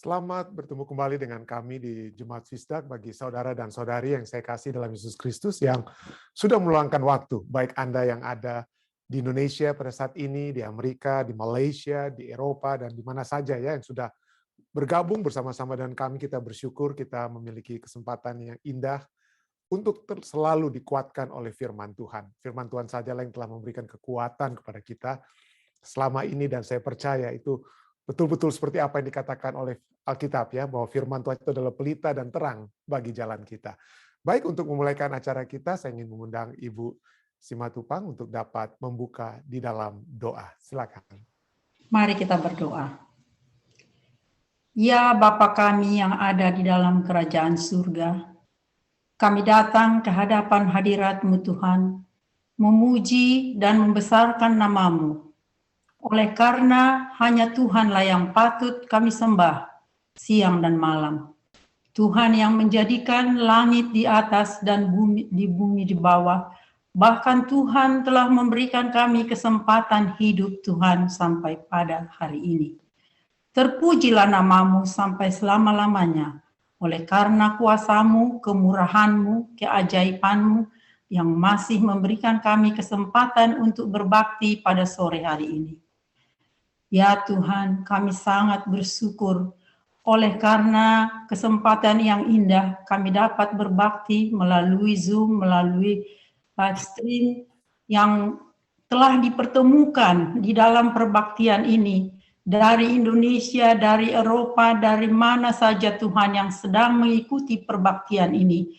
Selamat bertemu kembali dengan kami di Jemaat Fisdak bagi saudara dan saudari yang saya kasih dalam Yesus Kristus yang sudah meluangkan waktu, baik Anda yang ada di Indonesia pada saat ini, di Amerika, di Malaysia, di Eropa, dan di mana saja ya yang sudah bergabung bersama-sama dengan kami. Kita bersyukur kita memiliki kesempatan yang indah untuk selalu dikuatkan oleh firman Tuhan. Firman Tuhan sajalah yang telah memberikan kekuatan kepada kita selama ini, dan saya percaya itu betul-betul seperti apa yang dikatakan oleh Alkitab ya, bahwa firman Tuhan itu adalah pelita dan terang bagi jalan kita. Baik, untuk memulaikan acara kita, saya ingin mengundang Ibu Simatupang untuk dapat membuka di dalam doa. Silakan. Mari kita berdoa. Ya Bapa kami yang ada di dalam kerajaan surga, kami datang ke hadapan hadirat-Mu Tuhan, memuji dan membesarkan nama-Mu. Oleh karena hanya Tuhanlah yang patut kami sembah siang dan malam. Tuhan yang menjadikan langit di atas dan bumi di bawah. Bahkan Tuhan telah memberikan kami kesempatan hidup Tuhan sampai pada hari ini. Terpujilah nama-Mu sampai selama-lamanya. Oleh karena kuasa-Mu, kemurahan-Mu, keajaiban-Mu yang masih memberikan kami kesempatan untuk berbakti pada sore hari ini. Ya Tuhan, kami sangat bersyukur oleh karena kesempatan yang indah kami dapat berbakti melalui Zoom, melalui live stream yang telah dipertemukan di dalam perbaktian ini dari Indonesia, dari Eropa, dari mana saja Tuhan yang sedang mengikuti perbaktian ini.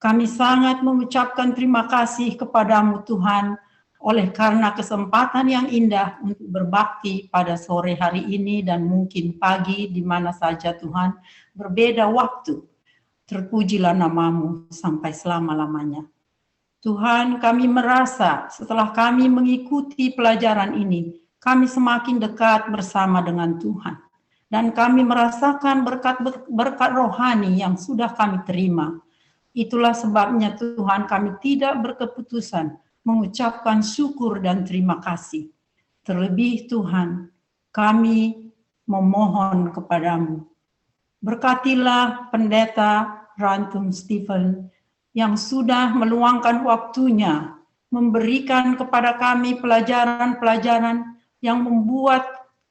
Kami sangat mengucapkan terima kasih kepadamu Tuhan, oleh karena kesempatan yang indah untuk berbakti pada sore hari ini dan mungkin pagi di mana saja Tuhan, berbeda waktu. Terpujilah nama-Mu sampai selama-lamanya. Tuhan, kami merasa setelah kami mengikuti pelajaran ini, kami semakin dekat bersama dengan Tuhan. Dan kami merasakan berkat rohani yang sudah kami terima. Itulah sebabnya Tuhan, kami tidak berkeputusan mengucapkan syukur dan terima kasih. Terlebih Tuhan, kami memohon kepadamu. Berkatilah Pendeta Rantum Stephen yang sudah meluangkan waktunya memberikan kepada kami pelajaran-pelajaran yang membuat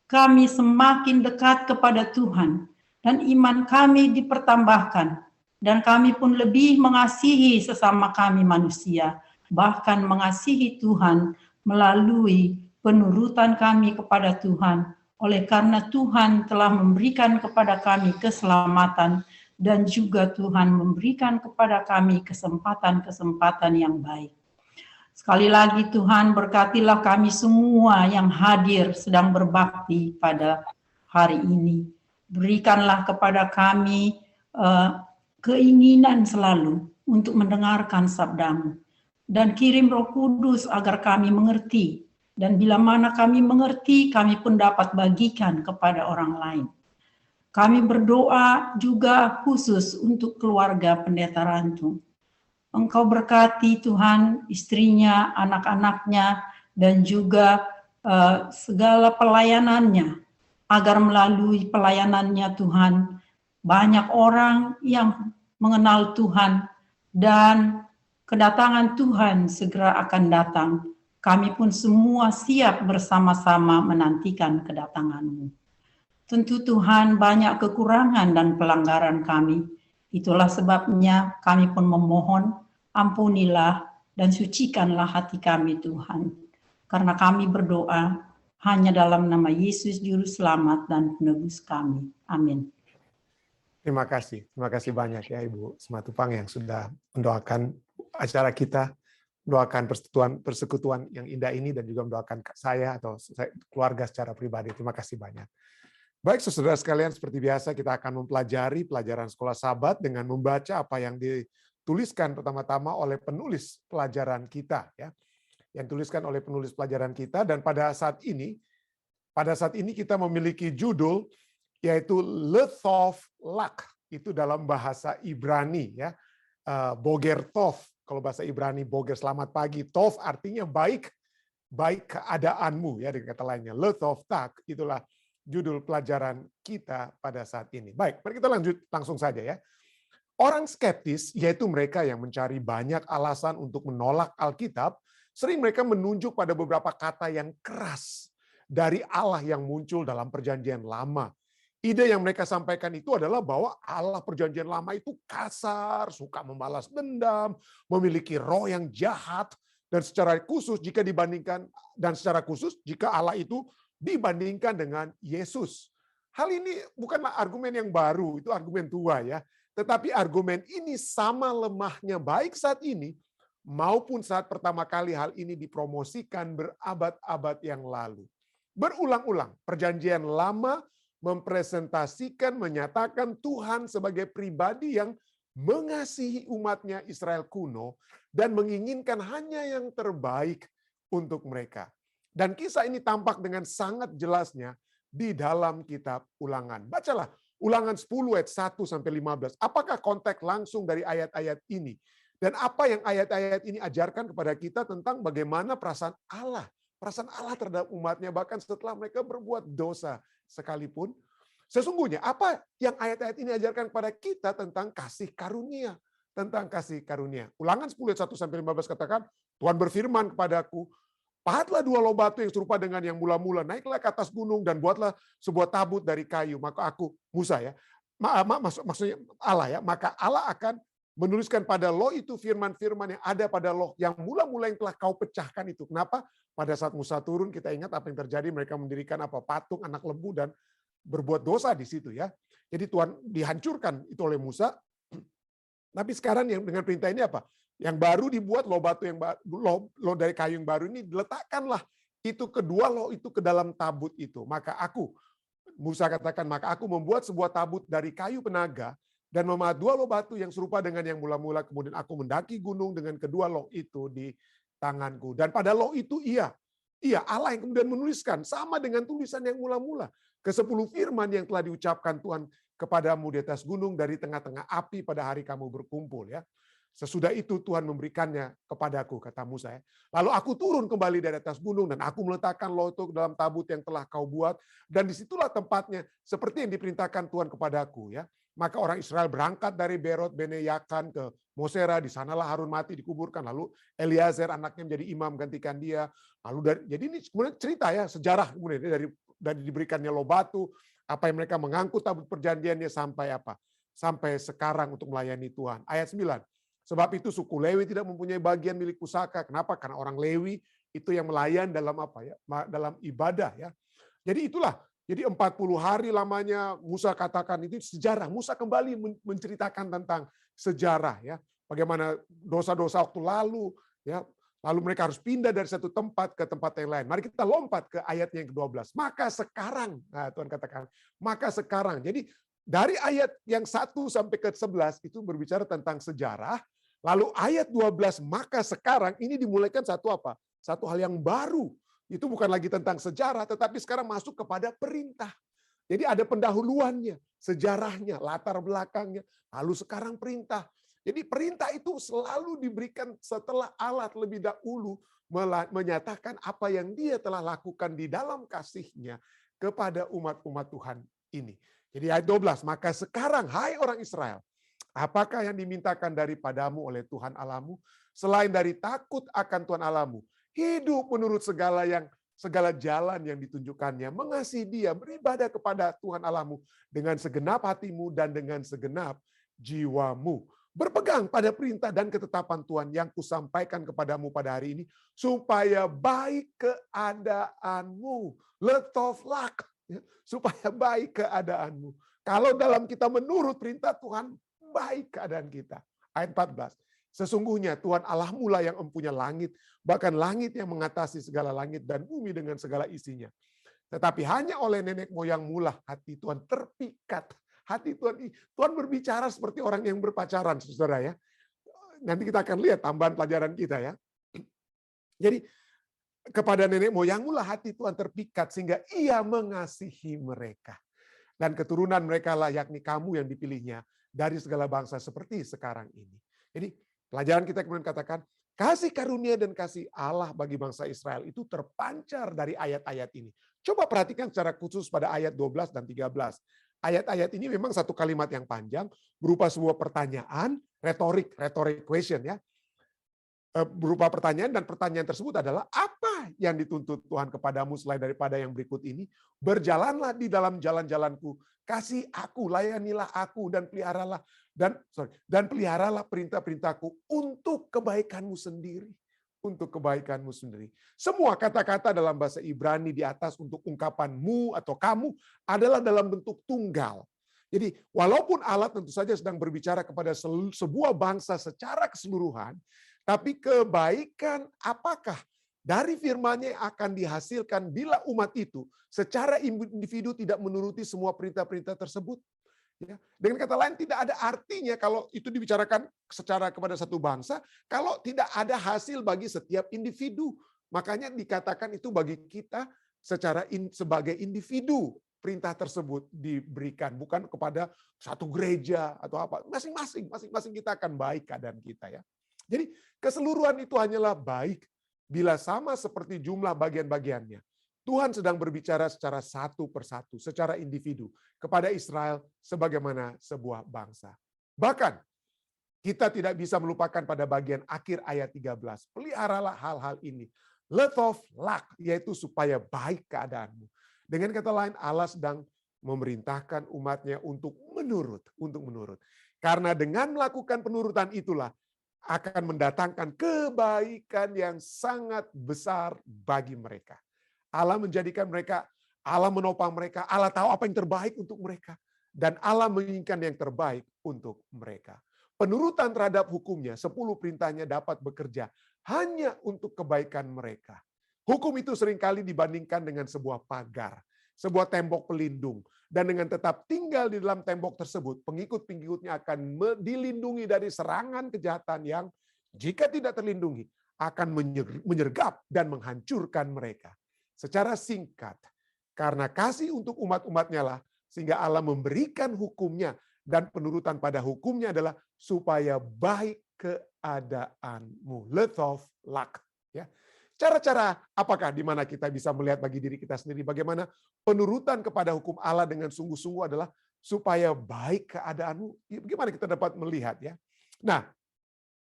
kami semakin dekat kepada Tuhan dan iman kami dipertambahkan dan kami pun lebih mengasihi sesama kami manusia, bahkan mengasihi Tuhan melalui penurutan kami kepada Tuhan. Oleh karena Tuhan telah memberikan kepada kami keselamatan dan juga Tuhan memberikan kepada kami kesempatan-kesempatan yang baik. Sekali lagi Tuhan, berkatilah kami semua yang hadir sedang berbakti pada hari ini. Berikanlah kepada kami keinginan selalu untuk mendengarkan sabda-Mu. Dan kirim Roh Kudus agar kami mengerti. Dan bila mana kami mengerti, kami pun dapat bagikan kepada orang lain. Kami berdoa juga khusus untuk keluarga Pendeta Rantum. Engkau berkati Tuhan, istrinya, anak-anaknya, dan juga segala pelayanannya. Agar melalui pelayanannya Tuhan, banyak orang yang mengenal Tuhan dan kedatangan Tuhan segera akan datang. Kami pun semua siap bersama-sama menantikan kedatangan-Mu. Tentu Tuhan banyak kekurangan dan pelanggaran kami. Itulah sebabnya kami pun memohon, ampunilah dan sucikanlah hati kami Tuhan. Karena kami berdoa hanya dalam nama Yesus Juru Selamat dan Penebus kami. Amin. Terima kasih banyak ya Ibu Simatupang yang sudah mendoakan acara kita, mendoakan persekutuan yang indah ini, dan juga mendoakan saya atau keluarga secara pribadi. Terima kasih banyak. Baik, saudara sekalian, seperti biasa kita akan mempelajari pelajaran Sekolah Sabat dengan membaca apa yang dituliskan pertama-tama oleh penulis pelajaran kita, ya, yang dituliskan oleh penulis pelajaran kita. Dan pada saat ini kita memiliki judul yaitu Lethov Lak, itu dalam bahasa Ibrani ya, Boger Tov, kalau bahasa Ibrani Boger selamat pagi, Tov artinya baik keadaanmu ya, dengan kata lainnya Lethov Tak, itulah judul pelajaran kita pada saat ini. Baik, mari kita lanjut langsung saja ya. Orang skeptis, yaitu mereka yang mencari banyak alasan untuk menolak Alkitab, sering mereka menunjuk pada beberapa kata yang keras dari Allah yang muncul dalam Perjanjian Lama. Ide yang mereka sampaikan itu adalah bahwa Allah Perjanjian Lama itu kasar, suka membalas dendam, memiliki roh yang jahat, dan secara khusus jika Allah itu dibandingkan dengan Yesus. Hal ini bukanlah argumen yang baru, itu argumen tua ya. Tetapi argumen ini sama lemahnya baik saat ini maupun saat pertama kali hal ini dipromosikan berabad-abad yang lalu. Berulang-ulang, Perjanjian Lama mempresentasikan, menyatakan Tuhan sebagai pribadi yang mengasihi umatnya Israel kuno dan menginginkan hanya yang terbaik untuk mereka. Dan kisah ini tampak dengan sangat jelasnya di dalam kitab Ulangan. Bacalah Ulangan 10 ayat 1-15. Apakah konteks langsung dari ayat-ayat ini? Dan apa yang ayat-ayat ini ajarkan kepada kita tentang bagaimana perasaan Allah terhadap umatnya bahkan setelah mereka berbuat dosa sekalipun. Sesungguhnya apa yang ayat-ayat ini ajarkan kepada kita tentang kasih karunia. Tentang kasih karunia. Ulangan 10 ayat 1-15 katakan, Tuhan berfirman kepadaku, pahatlah 2 loh batu yang serupa dengan yang mula-mula, naiklah ke atas gunung dan buatlah sebuah tabut dari kayu. Maka aku, Musa ya, maksudnya Allah ya, maka Allah akan menuliskan pada loh itu firman-firman yang ada pada loh yang mula-mula yang telah kau pecahkan itu. Kenapa? Pada saat Musa turun kita ingat apa yang terjadi, mereka mendirikan patung anak lembu dan berbuat dosa di situ ya. Jadi Tuhan dihancurkan itu oleh Musa. Tapi sekarang yang dengan perintah ini apa? Yang baru dibuat loh batu yang loh dari kayu yang baru ini diletakkanlah itu kedua loh itu ke dalam tabut itu. Maka Musa katakan, maka aku membuat sebuah tabut dari kayu penaga dan memahat 2 loh batu yang serupa dengan yang mula-mula. Kemudian aku mendaki gunung dengan kedua loh itu di tanganku. Dan pada loh itu Allah yang kemudian menuliskan sama dengan tulisan yang mula-mula. Ke-10 firman yang telah diucapkan Tuhan kepadamu di atas gunung dari tengah-tengah api pada hari kamu berkumpul ya. Sesudah itu Tuhan memberikannya kepadaku, kata Musa ya. Lalu aku turun kembali dari atas gunung dan aku meletakkan loh itu dalam tabut yang telah kau buat. Dan disitulah tempatnya seperti yang diperintahkan Tuhan kepadaku ya. Maka orang Israel berangkat dari Berot Bene Yakan ke Mosera, di sanalah Harun mati dikuburkan. Lalu Eliezer anaknya menjadi imam gantikan dia. Jadi ini kemudian cerita ya, sejarah kemudian dari diberikannya loh batu, apa yang mereka mengangkut tabut perjanjiannya sampai apa? Sampai sekarang untuk melayani Tuhan. Ayat 9. Sebab itu suku Lewi tidak mempunyai bagian milik pusaka. Kenapa? Karena orang Lewi itu yang melayan dalam dalam ibadah ya. Jadi itulah. Jadi 40 hari lamanya Musa katakan itu sejarah. Musa kembali menceritakan tentang sejarah ya. Bagaimana dosa-dosa waktu lalu ya. Lalu mereka harus pindah dari satu tempat ke tempat yang lain. Mari kita lompat ke ayatnya yang ke-12. Maka sekarang, nah Tuhan katakan, maka sekarang. Jadi dari ayat yang 1 sampai ke 11 itu berbicara tentang sejarah. Lalu ayat 12, maka sekarang ini dimulaikan satu apa? Satu hal yang baru. Itu bukan lagi tentang sejarah, tetapi sekarang masuk kepada perintah. Jadi ada pendahuluannya, sejarahnya, latar belakangnya. Lalu sekarang perintah. Jadi perintah itu selalu diberikan setelah Allah lebih dahulu menyatakan apa yang dia telah lakukan di dalam kasih-Nya kepada umat-umat Tuhan ini. Jadi ayat 12, maka sekarang hai orang Israel, apakah yang dimintakan daripadamu oleh Tuhan Allahmu selain dari takut akan Tuhan Allahmu, hidup menurut segala jalan yang ditunjukkannya, mengasihi Dia, beribadah kepada Tuhan Allahmu dengan segenap hatimu dan dengan segenap jiwamu. Berpegang pada perintah dan ketetapan Tuhan yang kusampaikan kepadamu pada hari ini, supaya baik keadaanmu. Letoflak, supaya baik keadaanmu. Kalau dalam kita menurut perintah Tuhan, baik keadaan kita. Ayat 14. Sesungguhnya Tuhan Allahmu lah yang empunya langit, bahkan langit yang mengatasi segala langit dan bumi dengan segala isinya. Tetapi hanya oleh nenek moyangmu lah hati Tuhan terpikat. Hati Tuhan berbicara seperti orang yang berpacaran, saudara ya. Nanti kita akan lihat tambahan pelajaran kita ya. Jadi kepada nenek moyangmu lah hati Tuhan terpikat sehingga Ia mengasihi mereka. Dan keturunan mereka lah yakni kamu yang dipilihnya dari segala bangsa seperti sekarang ini. Jadi pelajaran kita kemudian katakan Kasih karunia dan kasih Allah bagi bangsa Israel itu terpancar dari ayat-ayat ini. Coba perhatikan secara khusus pada ayat 12 dan 13. Ayat-ayat ini memang satu kalimat yang panjang, berupa sebuah pertanyaan, retorik question ya. Berupa pertanyaan, dan pertanyaan tersebut adalah, apa yang dituntut Tuhan kepadamu selain daripada yang berikut ini? Berjalanlah di dalam jalan-jalanku, kasih aku, layanilah aku, dan peliharalah perintah-perintahku untuk kebaikanmu sendiri. Untuk kebaikanmu sendiri. Semua kata-kata dalam bahasa Ibrani di atas untuk ungkapanmu atau kamu adalah dalam bentuk tunggal. Jadi walaupun Allah tentu saja sedang berbicara kepada sebuah bangsa secara keseluruhan, tapi kebaikan apakah dari firman-Nya yang akan dihasilkan bila umat itu secara individu tidak menuruti semua perintah-perintah tersebut? Ya. Dengan kata lain, tidak ada artinya kalau itu dibicarakan secara kepada satu bangsa, kalau tidak ada hasil bagi setiap individu. Makanya dikatakan itu bagi kita sebagai individu. Perintah tersebut diberikan bukan kepada satu gereja atau apa. Masing-masing kita akan baik keadaan kita ya. Jadi keseluruhan itu hanyalah baik bila sama seperti jumlah bagian-bagiannya. Tuhan sedang berbicara secara satu persatu, secara individu kepada Israel sebagaimana sebuah bangsa. Bahkan kita tidak bisa melupakan pada bagian akhir ayat 13. Peliharalah hal-hal ini. Letov lak, yaitu supaya baik keadaanmu. Dengan kata lain, Allah sedang memerintahkan umatnya untuk menurut. Karena dengan melakukan penurutan itulah akan mendatangkan kebaikan yang sangat besar bagi mereka. Allah menjadikan mereka, Allah menopang mereka, Allah tahu apa yang terbaik untuk mereka. Dan Allah menginginkan yang terbaik untuk mereka. Penurutan terhadap hukumnya, 10 perintahnya dapat bekerja hanya untuk kebaikan mereka. Hukum itu seringkali dibandingkan dengan sebuah pagar, sebuah tembok pelindung. Dan dengan tetap tinggal di dalam tembok tersebut, pengikut-pengikutnya akan dilindungi dari serangan kejahatan yang jika tidak terlindungi akan menyergap dan menghancurkan mereka. Secara singkat, karena kasih untuk umat-umatnya lah, sehingga Allah memberikan hukumnya, dan penurutan pada hukumnya adalah supaya baik keadaanmu. Letov lak. Ya. Cara-cara apakah di mana kita bisa melihat bagi diri kita sendiri bagaimana penurutan kepada hukum Allah dengan sungguh-sungguh adalah supaya baik keadaanmu. Bagaimana kita dapat melihat ya? Nah,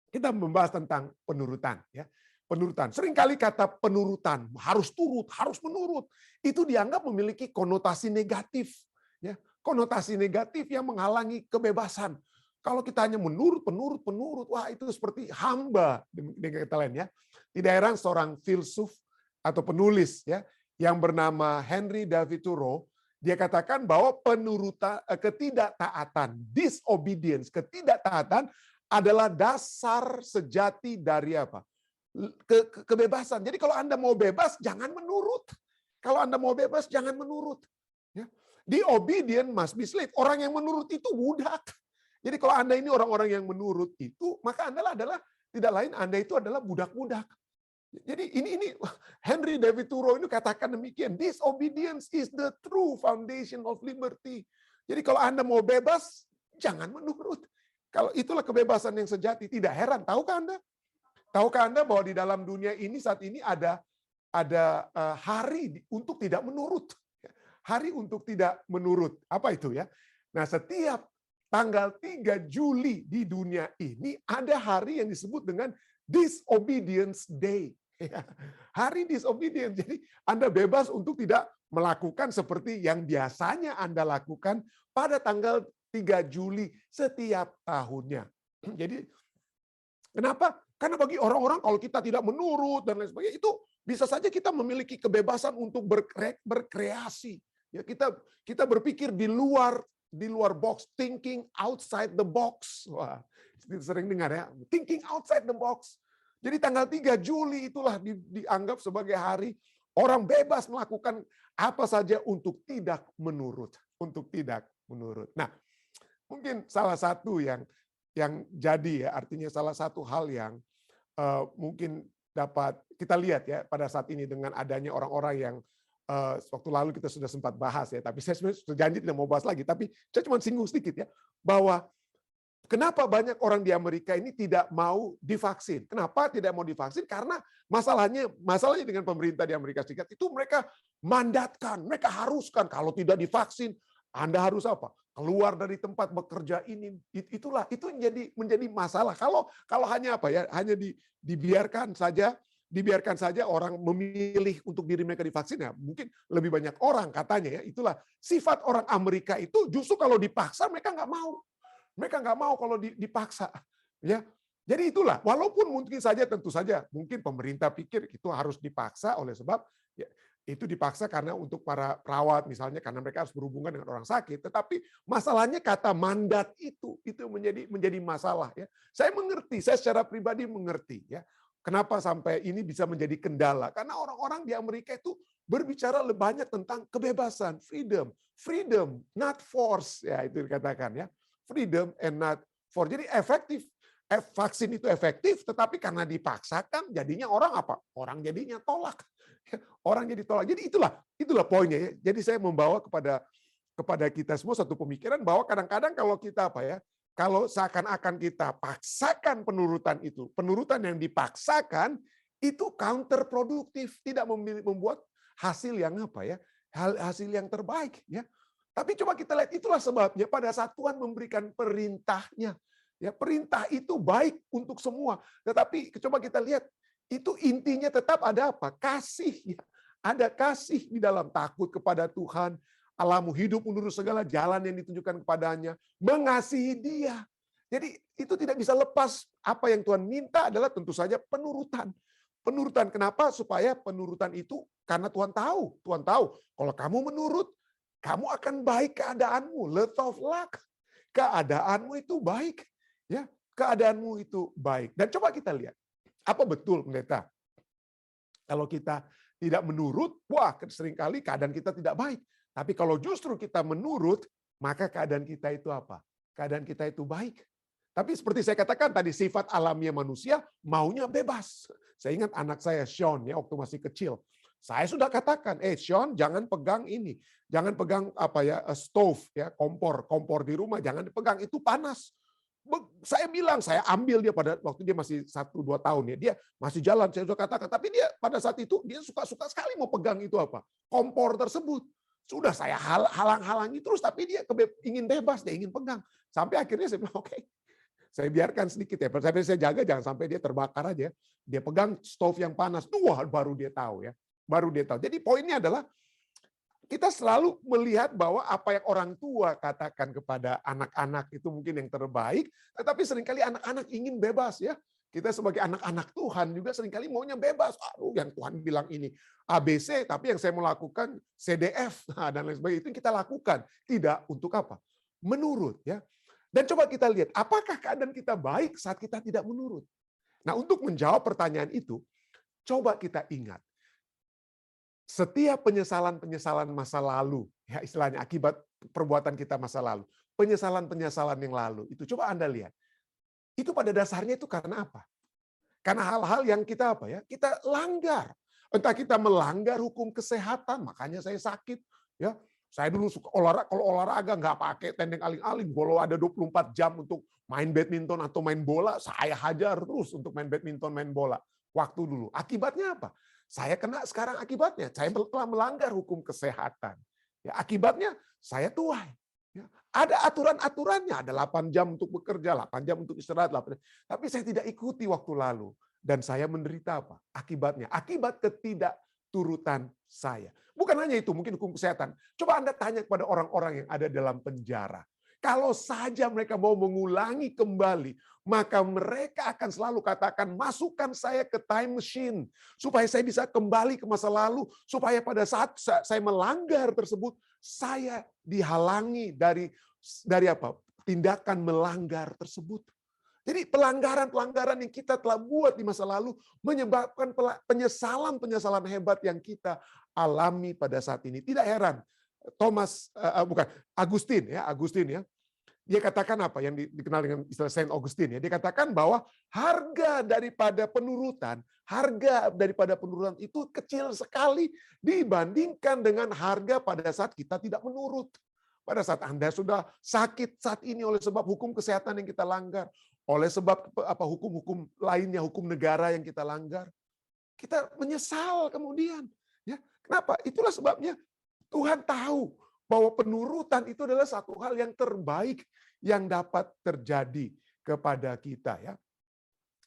kita membahas tentang penurutan ya. Penurutan. Seringkali kata penurutan, harus turut, harus menurut, itu dianggap memiliki konotasi negatif ya. Konotasi negatif yang menghalangi kebebasan. Kalau kita hanya menurut, wah itu seperti hamba dengan kata lain ya. Tidak heran seorang filsuf atau penulis ya yang bernama Henry David Thoreau, dia katakan bahwa ketidaktaatan, disobedience, ketidaktaatan adalah dasar sejati dari apa? Kebebasan. Jadi kalau Anda mau bebas, jangan menurut. Kalau Anda mau bebas, jangan menurut. Ya. The obedient must be slave. Orang yang menurut itu budak. Jadi kalau Anda ini orang-orang yang menurut itu, maka Anda adalah tidak lain Anda itu adalah budak-budak. Jadi ini Henry David Thoreau ini katakan demikian, disobedience is the true foundation of liberty. Jadi kalau Anda mau bebas, jangan menurut. Kalau itulah kebebasan yang sejati, tidak heran. Tahukah Anda bahwa di dalam dunia ini saat ini ada hari untuk tidak menurut. Hari untuk tidak menurut. Apa itu ya? Nah, setiap tanggal 3 Juli di dunia ini ada hari yang disebut dengan Disobedience Day. Hari disobedience. Jadi Anda bebas untuk tidak melakukan seperti yang biasanya Anda lakukan pada tanggal 3 Juli setiap tahunnya. Jadi kenapa? Karena bagi orang-orang kalau kita tidak menurut dan lain sebagainya, itu bisa saja kita memiliki kebebasan untuk berkreasi. Ya, kita berpikir di luar box, thinking outside the box. Wah, sering dengar ya, thinking outside the box. Jadi tanggal 3 Juli itulah dianggap sebagai hari orang bebas melakukan apa saja untuk tidak menurut, Nah, mungkin salah satu yang jadi ya, artinya salah satu hal yang mungkin dapat kita lihat ya pada saat ini dengan adanya orang-orang yang waktu lalu kita sudah sempat bahas ya, tapi saya sebenarnya sudah janji tidak mau bahas lagi, tapi saya cuma singgung sedikit ya, bahwa Kenapa banyak orang di Amerika ini tidak mau divaksin? Kenapa tidak mau divaksin? Karena masalahnya dengan pemerintah di Amerika Serikat itu mereka mandatkan, mereka haruskan kalau tidak divaksin Anda harus apa? Keluar dari tempat bekerja ini. Itulah itu menjadi masalah. Kalau hanya apa ya? Hanya dibiarkan saja orang memilih untuk diri mereka divaksin ya mungkin lebih banyak orang katanya ya. Itulah sifat orang Amerika itu justru kalau dipaksa mereka nggak mau. Mereka nggak mau kalau dipaksa, ya. Jadi itulah, walaupun mungkin saja tentu saja mungkin pemerintah pikir itu harus dipaksa oleh sebab ya, itu dipaksa karena untuk para perawat misalnya karena mereka harus berhubungan dengan orang sakit. Tetapi masalahnya kata mandat itu menjadi masalah ya. Saya mengerti, saya secara pribadi mengerti ya. Kenapa sampai ini bisa menjadi kendala? Karena orang-orang di Amerika itu berbicara lebih banyak tentang kebebasan, freedom, not force ya itu dikatakan ya. Freedom and not for. Jadi efektif. Vaksin itu efektif, tetapi karena dipaksakan, jadinya orang apa? Orang jadinya tolak. Orang jadi tolak. Jadi itulah poinnya ya. Jadi saya membawa kepada kita semua satu pemikiran bahwa kadang-kadang kalau kita apa ya? Kalau seakan-akan kita paksakan penurutan yang dipaksakan itu counterproduktif, tidak membuat hasil yang apa ya? Hasil yang terbaik ya. Tapi coba kita lihat, itulah sebabnya pada saat Tuhan memberikan perintahnya. Ya, perintah itu baik untuk semua. Tetapi coba kita lihat, itu intinya tetap ada apa? Kasih. Ya. Ada kasih di dalam takut kepada Tuhan. Allahmu hidup menurut segala jalan yang ditunjukkan kepadanya. Mengasihi dia. Jadi itu tidak bisa lepas. Apa yang Tuhan minta adalah tentu saja penurutan. Penurutan kenapa? Supaya penurutan itu karena Tuhan tahu. Tuhan tahu kalau kamu menurut, kamu akan baik keadaanmu, lot of luck. Keadaanmu itu baik, ya. Keadaanmu itu baik. Dan coba kita lihat, apa betul pendeta? Kalau kita tidak menurut, wah seringkali keadaan kita tidak baik. Tapi kalau justru kita menurut, maka keadaan kita itu apa? Keadaan kita itu baik. Tapi seperti saya katakan tadi, sifat alamiah manusia maunya bebas. Saya ingat anak saya, Sean, ya, waktu masih kecil. Saya sudah katakan, Sean, jangan pegang ini. Jangan pegang apa ya stove ya kompor di rumah jangan dipegang itu panas. Saya bilang saya ambil dia pada waktu dia masih 1-2 tahun ya dia masih jalan saya sudah katakan tapi dia pada saat itu dia suka sekali mau pegang itu apa kompor tersebut. Sudah saya halang-halangi terus tapi dia ingin bebas dia ingin pegang sampai akhirnya saya bilang oke. Saya biarkan sedikit ya tapi saya jaga jangan sampai dia terbakar aja. Dia pegang stove yang panas. Wah baru dia tahu ya. Baru dia tahu. Jadi poinnya adalah kita selalu melihat bahwa apa yang orang tua katakan kepada anak-anak itu mungkin yang terbaik, tetapi seringkali anak-anak ingin bebas ya. Kita sebagai anak-anak Tuhan juga seringkali maunya bebas. Aduh, yang Tuhan bilang ini ABC, tapi yang saya mau lakukan CDF dan lain sebagainya itu yang kita lakukan. Tidak untuk apa? Menurut ya. Dan coba kita lihat, apakah keadaan kita baik saat kita tidak menurut? Nah, untuk menjawab pertanyaan itu, coba kita ingat. Setiap penyesalan-penyesalan masa lalu, ya istilahnya akibat perbuatan kita masa lalu, penyesalan-penyesalan yang lalu, itu coba Anda lihat. Itu pada dasarnya itu karena apa? Karena hal-hal yang kita apa ya? Kita langgar. Entah kita melanggar hukum kesehatan, makanya saya sakit, ya. Saya dulu suka kalau olahraga nggak pakai tendeng aling-aling, kalau ada 24 jam untuk main badminton atau main bola, saya hajar terus untuk main badminton, main bola. Waktu dulu. Akibatnya apa? Saya kena sekarang akibatnya. Saya telah melanggar hukum kesehatan. Ya, akibatnya saya tuai. Ya, ada aturan-aturannya. Ada 8 jam untuk bekerja, 8 jam untuk istirahat. 8 jam. Tapi saya tidak ikuti waktu lalu. Dan saya menderita apa? Akibatnya. Akibat ketidakturutan saya. Bukan hanya itu, mungkin hukum kesehatan. Coba Anda tanya kepada orang-orang yang ada dalam penjara. Kalau saja mereka mau mengulangi kembali, maka mereka akan selalu katakan, masukkan saya ke time machine, supaya saya bisa kembali ke masa lalu, supaya pada saat saya melanggar tersebut, saya dihalangi dari apa? Tindakan melanggar tersebut. Jadi pelanggaran-pelanggaran yang kita telah buat di masa lalu menyebabkan penyesalan-penyesalan hebat yang kita alami pada saat ini. Tidak heran, Agustin ya. Dia katakan apa yang dikenal dengan istilah Saint Augustine ya. Dia katakan bahwa harga daripada penurutan itu kecil sekali dibandingkan dengan harga pada saat kita tidak menurut. Pada saat Anda sudah sakit saat ini oleh sebab hukum kesehatan yang kita langgar, oleh sebab hukum-hukum lainnya, hukum negara yang kita langgar, kita menyesal kemudian. Ya, kenapa? Itulah sebabnya Tuhan tahu bahwa penurutan itu adalah satu hal yang terbaik yang dapat terjadi kepada kita, ya.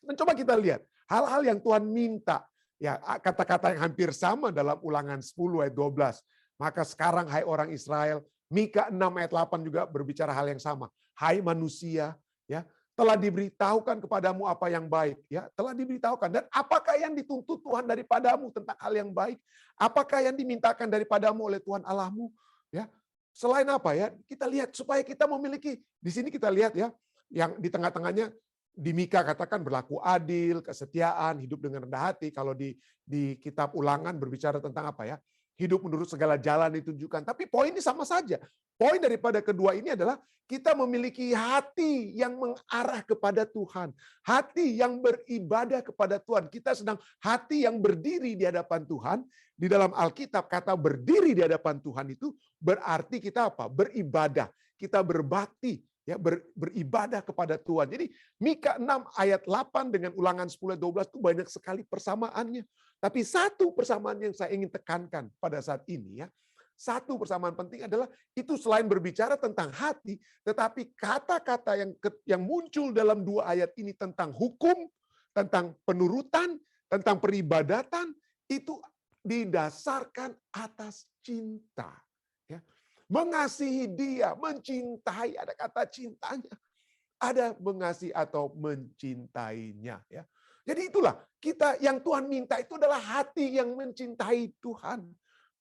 Dan coba kita lihat hal-hal yang Tuhan minta, ya, kata-kata yang hampir sama dalam Ulangan 10 ayat 12. Maka sekarang hai orang Israel, Mika 6 ayat 8 juga berbicara hal yang sama. Hai manusia, ya, telah diberitahukan kepadamu apa yang baik, ya, telah diberitahukan. Dan apakah yang dituntut Tuhan daripadamu tentang hal yang baik? Apakah yang dimintakan daripadamu oleh Tuhan Allahmu? Ya, selain apa, ya? Kita lihat supaya kita memiliki, di sini kita lihat, ya, yang di tengah-tengahnya di Mika katakan berlaku adil, kesetiaan, hidup dengan rendah hati. Kalau di kitab Ulangan berbicara tentang apa, ya? Hidup menurut segala jalan ditunjukkan. Tapi poin ini sama saja. Poin daripada kedua ini adalah kita memiliki hati yang mengarah kepada Tuhan. Hati yang beribadah kepada Tuhan. Kita sedang hati yang berdiri di hadapan Tuhan. Di dalam Alkitab kata berdiri di hadapan Tuhan itu berarti kita apa? Beribadah. Kita berbakti. Ya, beribadah kepada Tuhan. Jadi Mika 6 ayat 8 dengan Ulangan 10 ayat 12 itu banyak sekali persamaannya. Tapi satu persamaan yang saya ingin tekankan pada saat ini, ya, satu persamaan penting adalah itu selain berbicara tentang hati, tetapi kata-kata yang muncul dalam dua ayat ini tentang hukum, tentang penurutan, tentang peribadatan, itu didasarkan atas cinta. Ya. Mengasihi dia, mencintai, ada kata cintanya. Ada mengasihi atau mencintainya. Ya. Jadi itulah, kita yang Tuhan minta itu adalah hati yang mencintai Tuhan.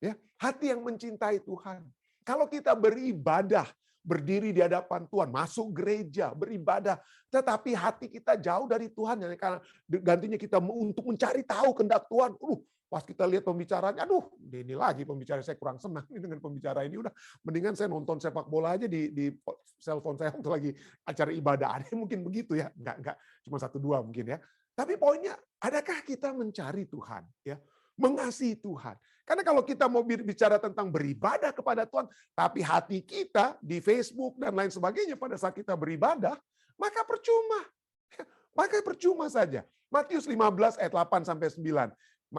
Ya, hati yang mencintai Tuhan. Kalau kita beribadah, berdiri di hadapan Tuhan, masuk gereja, beribadah, tetapi hati kita jauh dari Tuhan, karena gantinya kita untuk mencari tahu kehendak Tuhan. Pas kita lihat pembicaranya, aduh, ini lagi pembicara saya kurang senang dengan pembicara ini. Udah, mendingan saya nonton sepak bola aja di cellphone saya waktu lagi acara ibadah. Ada mungkin begitu, ya, enggak cuma 1-2 mungkin, ya. Tapi poinnya, adakah kita mencari Tuhan, ya, mengasihi Tuhan? Karena kalau kita mau bicara tentang beribadah kepada Tuhan, tapi hati kita di Facebook dan lain sebagainya pada saat kita beribadah, maka percuma. Maka percuma saja. Matius 15 ayat 8 sampai 9.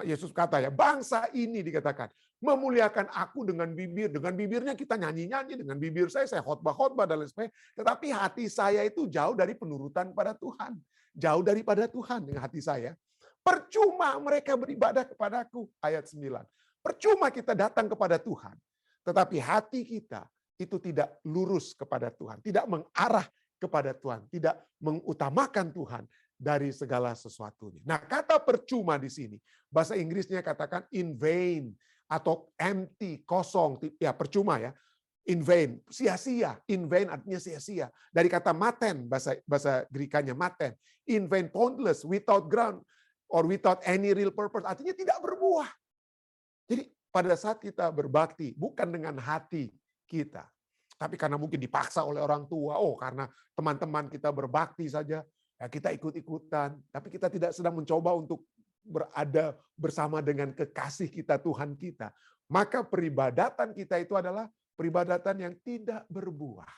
Yesus kata, ya, bangsa ini dikatakan memuliakan aku dengan bibir, dengan bibirnya kita nyanyi-nyanyi, dengan bibir saya khotbah-khotbah dan lain sebagainya, tetapi hati saya itu jauh dari penurutan pada Tuhan, jauh daripada Tuhan dengan hati saya. Percuma mereka beribadah kepadaku, ayat 9. Percuma kita datang kepada Tuhan, tetapi hati kita itu tidak lurus kepada Tuhan, tidak mengarah kepada Tuhan, tidak mengutamakan Tuhan dari segala sesuatunya. Nah, kata percuma di sini, bahasa Inggrisnya katakan in vain atau empty, kosong, ya percuma, ya. In vain, sia-sia. In vain artinya sia-sia. Dari kata maten, bahasa Grekanya maten. In vain, pointless, without ground, or without any real purpose. Artinya tidak berbuah. Jadi pada saat kita berbakti, bukan dengan hati kita, tapi karena mungkin dipaksa oleh orang tua, karena teman-teman kita berbakti saja, ya kita ikut-ikutan, tapi kita tidak sedang mencoba untuk berada bersama dengan kekasih kita, Tuhan kita. Maka peribadatan kita itu adalah peribadatan yang tidak berbuah.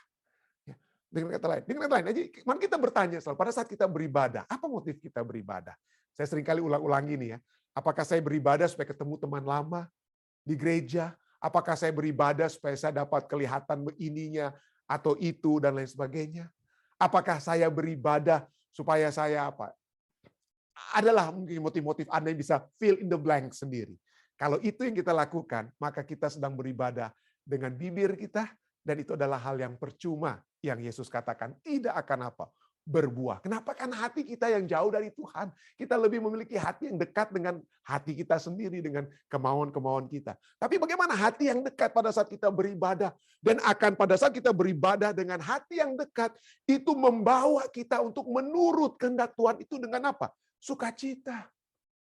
Ya, dengan kata lain, jadi mari kita bertanya selalu, pada saat kita beribadah, apa motif kita beribadah? Saya seringkali ulang-ulang ini, ya. Apakah saya beribadah supaya ketemu teman lama di gereja? Apakah saya beribadah supaya saya dapat kelihatan ininya atau itu dan lain sebagainya? Apakah saya beribadah supaya saya apa? Adalah mungkin motif-motif Anda yang bisa fill in the blank sendiri. Kalau itu yang kita lakukan, maka kita sedang beribadah dengan bibir kita, dan itu adalah hal yang percuma yang Yesus katakan tidak akan apa? Berbuah. Kenapa? Karena hati kita yang jauh dari Tuhan. Kita lebih memiliki hati yang dekat dengan hati kita sendiri, dengan kemauan-kemauan kita. Tapi bagaimana hati yang dekat pada saat kita beribadah? Dan akan pada saat kita beribadah dengan hati yang dekat, itu membawa kita untuk menurut kehendak Tuhan itu dengan apa? Sukacita.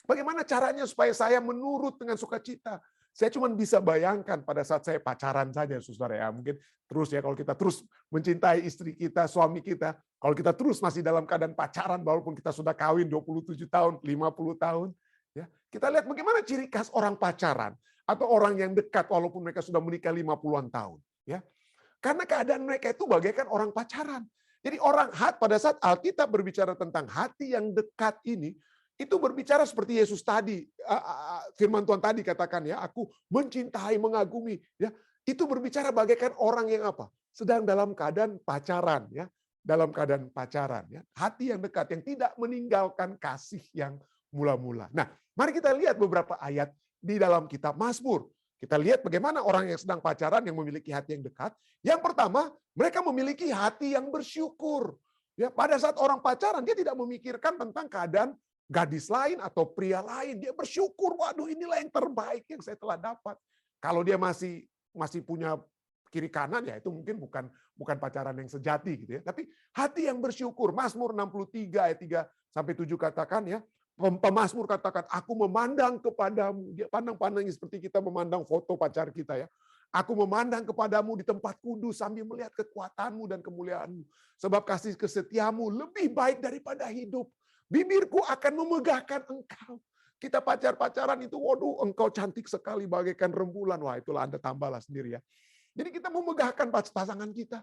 Bagaimana caranya supaya saya menurut dengan sukacita? Saya cuma bisa bayangkan pada saat saya pacaran saja, saudara, ya. Mungkin terus, ya, kalau kita terus mencintai istri kita, suami kita, kalau kita terus masih dalam keadaan pacaran, walaupun kita sudah kawin 27 tahun, 50 tahun, ya, kita lihat bagaimana ciri khas orang pacaran atau orang yang dekat walaupun mereka sudah menikah 50-an tahun. Ya. Karena keadaan mereka itu bagaikan orang pacaran. Jadi pada saat Alkitab berbicara tentang hati yang dekat ini, itu berbicara seperti Yesus tadi, firman Tuhan tadi katakan ya, aku mencintai, mengagumi, ya. Itu berbicara bagaikan orang yang apa? Sedang dalam keadaan pacaran, ya. Dalam keadaan pacaran, ya. Hati yang dekat yang tidak meninggalkan kasih yang mula-mula. Nah, mari kita lihat beberapa ayat di dalam kitab Mazmur. Kita lihat bagaimana orang yang sedang pacaran yang memiliki hati yang dekat. Yang pertama, mereka memiliki hati yang bersyukur. Ya, pada saat orang pacaran dia tidak memikirkan tentang keadaan gadis lain atau pria lain. Dia bersyukur, waduh inilah yang terbaik yang saya telah dapat. Kalau dia masih punya kiri kanan ya itu mungkin bukan pacaran yang sejati gitu ya. Tapi hati yang bersyukur. Mazmur 63 ayat 3 sampai 7 katakan ya. Pemazmur katakan, aku memandang kepadamu. Dia pandang-pandangnya seperti kita memandang foto pacar kita ya. Aku memandang kepadamu di tempat kudus sambil melihat kekuatanmu dan kemuliaanmu. Sebab kasih kesetiamu lebih baik daripada hidup. Bibirku akan memegahkan engkau. Kita pacaran itu, waduh engkau cantik sekali bagaikan rembulan. Wah itulah Anda tambahlah sendiri ya. Jadi kita memegahkan pasangan kita.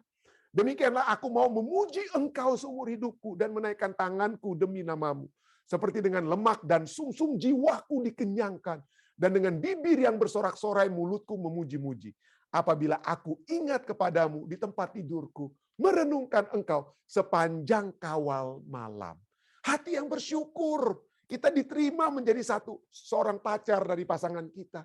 Demikianlah aku mau memuji engkau seumur hidupku dan menaikkan tanganku demi namamu. Seperti dengan lemak dan sumsum jiwaku dikenyangkan. Dan dengan bibir yang bersorak-sorai mulutku memuji-muji. Apabila aku ingat kepadamu di tempat tidurku, merenungkan engkau sepanjang kawal malam. Hati yang bersyukur. Kita diterima menjadi seorang pacar dari pasangan kita.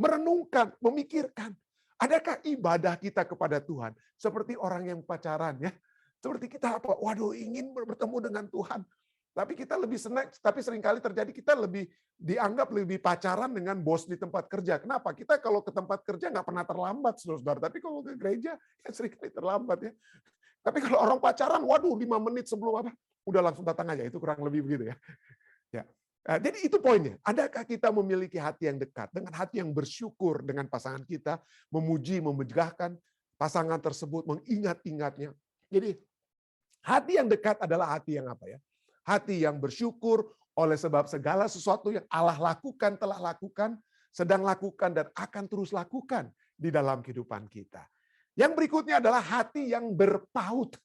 Merenungkan, memikirkan. Adakah ibadah kita kepada Tuhan seperti orang yang pacaran ya? Seperti kita apa? Waduh, ingin bertemu dengan Tuhan. Tapi kita lebih senang, tapi seringkali terjadi kita dianggap lebih pacaran dengan bos di tempat kerja. Kenapa? Kita kalau ke tempat kerja nggak pernah terlambat, saudara. Tapi kalau ke gereja, ya seringkali terlambat ya. Tapi kalau orang pacaran, waduh 5 menit sebelum apa, udah langsung datang aja. Itu kurang lebih begitu ya. Ya. Jadi itu poinnya. Adakah kita memiliki hati yang dekat, dengan hati yang bersyukur dengan pasangan kita, memuji, memegahkan pasangan tersebut, mengingat-ingatnya. Jadi hati yang dekat adalah hati yang apa ya? Hati yang bersyukur oleh sebab segala sesuatu yang Allah lakukan, telah lakukan, sedang lakukan, dan akan terus lakukan di dalam kehidupan kita. Yang berikutnya adalah hati yang berpaut.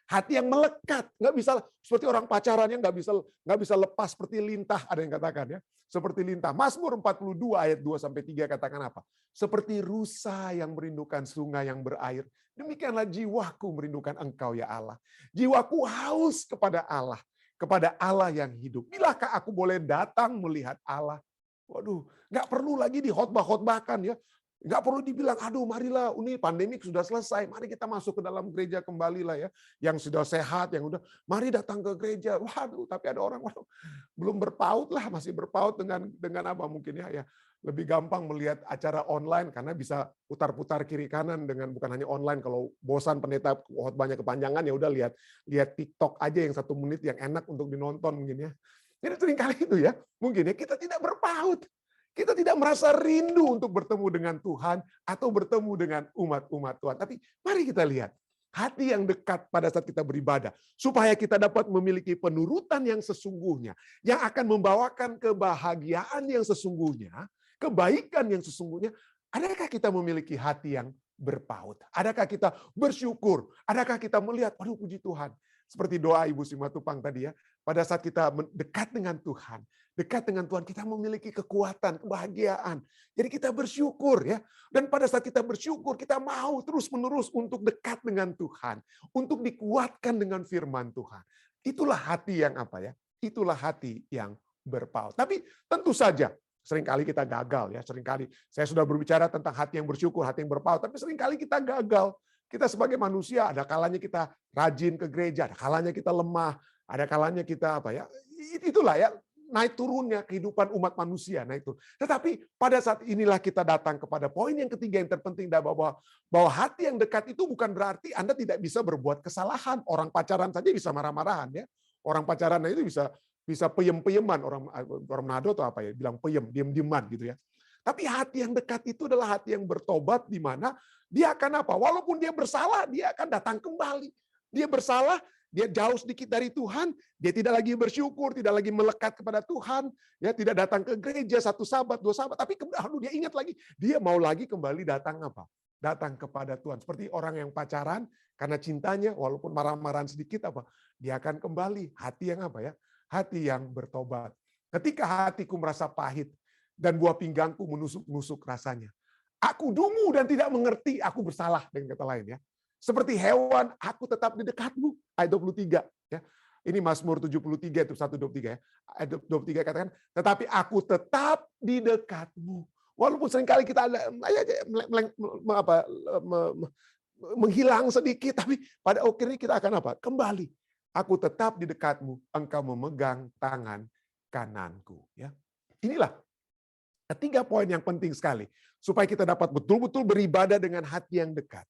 Hati yang melekat. Nggak bisa seperti orang pacarannya, nggak bisa lepas seperti lintah, ada yang katakan ya. Seperti lintah. Mazmur 42 ayat 2-3 katakan apa? Seperti rusa yang merindukan sungai yang berair. Demikianlah jiwaku merindukan engkau ya Allah. Jiwaku haus kepada Allah yang hidup. Bilakah aku boleh datang melihat Allah? Waduh, nggak perlu lagi dihotbah-hotbahkan ya. Nggak perlu dibilang, aduh marilah, ini pandemik sudah selesai, mari kita masuk ke dalam gereja kembali lah ya. Yang sudah sehat, yang udah, mari datang ke gereja. Waduh, tapi ada orang, waduh, belum berpaut lah, masih berpaut dengan apa mungkin ya. Lebih gampang melihat acara online karena bisa putar-putar kiri kanan dengan bukan hanya online. Kalau bosan pendeta khotbahnya kepanjangan ya udah lihat TikTok aja yang 1 menit yang enak untuk dinonton mungkin ya. Jadi seringkali itu ya mungkin ya kita tidak berpaut, kita tidak merasa rindu untuk bertemu dengan Tuhan atau bertemu dengan umat-umat Tuhan. Tapi mari kita lihat hati yang dekat pada saat kita beribadah supaya kita dapat memiliki penurutan yang sesungguhnya yang akan membawakan kebahagiaan yang sesungguhnya. Kebaikan yang sesungguhnya, adakah kita memiliki hati yang berpaut? Adakah kita bersyukur? Adakah kita melihat, aduh puji Tuhan. Seperti doa Ibu Simatupang tadi ya, pada saat kita dekat dengan Tuhan kita memiliki kekuatan, kebahagiaan. Jadi kita bersyukur ya. Dan pada saat kita bersyukur, kita mau terus-menerus untuk dekat dengan Tuhan, untuk dikuatkan dengan firman Tuhan. Itulah hati yang apa ya? Itulah hati yang berpaut. Tapi tentu saja seringkali kita gagal ya, seringkali saya sudah berbicara tentang hati yang bersyukur, hati yang berpaut, tapi seringkali kita gagal. Kita sebagai manusia ada kalanya kita rajin ke gereja, ada kalanya kita lemah, ada kalanya kita apa ya? Itulah ya naik turunnya kehidupan umat manusia. Nah itu. Tetapi pada saat inilah kita datang kepada poin yang ketiga yang terpenting bahwa hati yang dekat itu bukan berarti Anda tidak bisa berbuat kesalahan. Orang pacaran saja bisa marah-marahan ya. Orang pacaran itu bisa peyem-peyeman, orang Manado atau apa ya, bilang peyem, diam-diaman gitu ya. Tapi hati yang dekat itu adalah hati yang bertobat di mana dia akan apa? Walaupun dia bersalah, dia akan datang kembali. Dia bersalah, dia jauh sedikit dari Tuhan, dia tidak lagi bersyukur, tidak lagi melekat kepada Tuhan, ya tidak datang ke gereja 1 Sabat, 2 Sabat, tapi dia ingat lagi, dia mau lagi kembali datang apa? datang kepada Tuhan. Seperti orang yang pacaran, karena cintanya, walaupun marah-marahan sedikit, dia akan kembali. Hati yang apa ya? Hati yang bertobat. Ketika hatiku merasa pahit, dan buah pinggangku menusuk-nusuk rasanya. Aku dungu dan tidak mengerti, aku bersalah, dengan kata lain ya. Seperti hewan, aku tetap di dekatmu. Ayat 23. Ya. Ini Mazmur 73, itu 1:23 ya. Ayat 23 katakan, tetapi aku tetap di dekatmu. Walaupun seringkali kita ada menghilang sedikit, tapi pada akhirnya kita akan apa? Kembali. Aku tetap di dekatmu, engkau memegang tangan kananku. Ya. Inilah ketiga poin yang penting sekali. Supaya kita dapat betul-betul beribadah dengan hati yang dekat.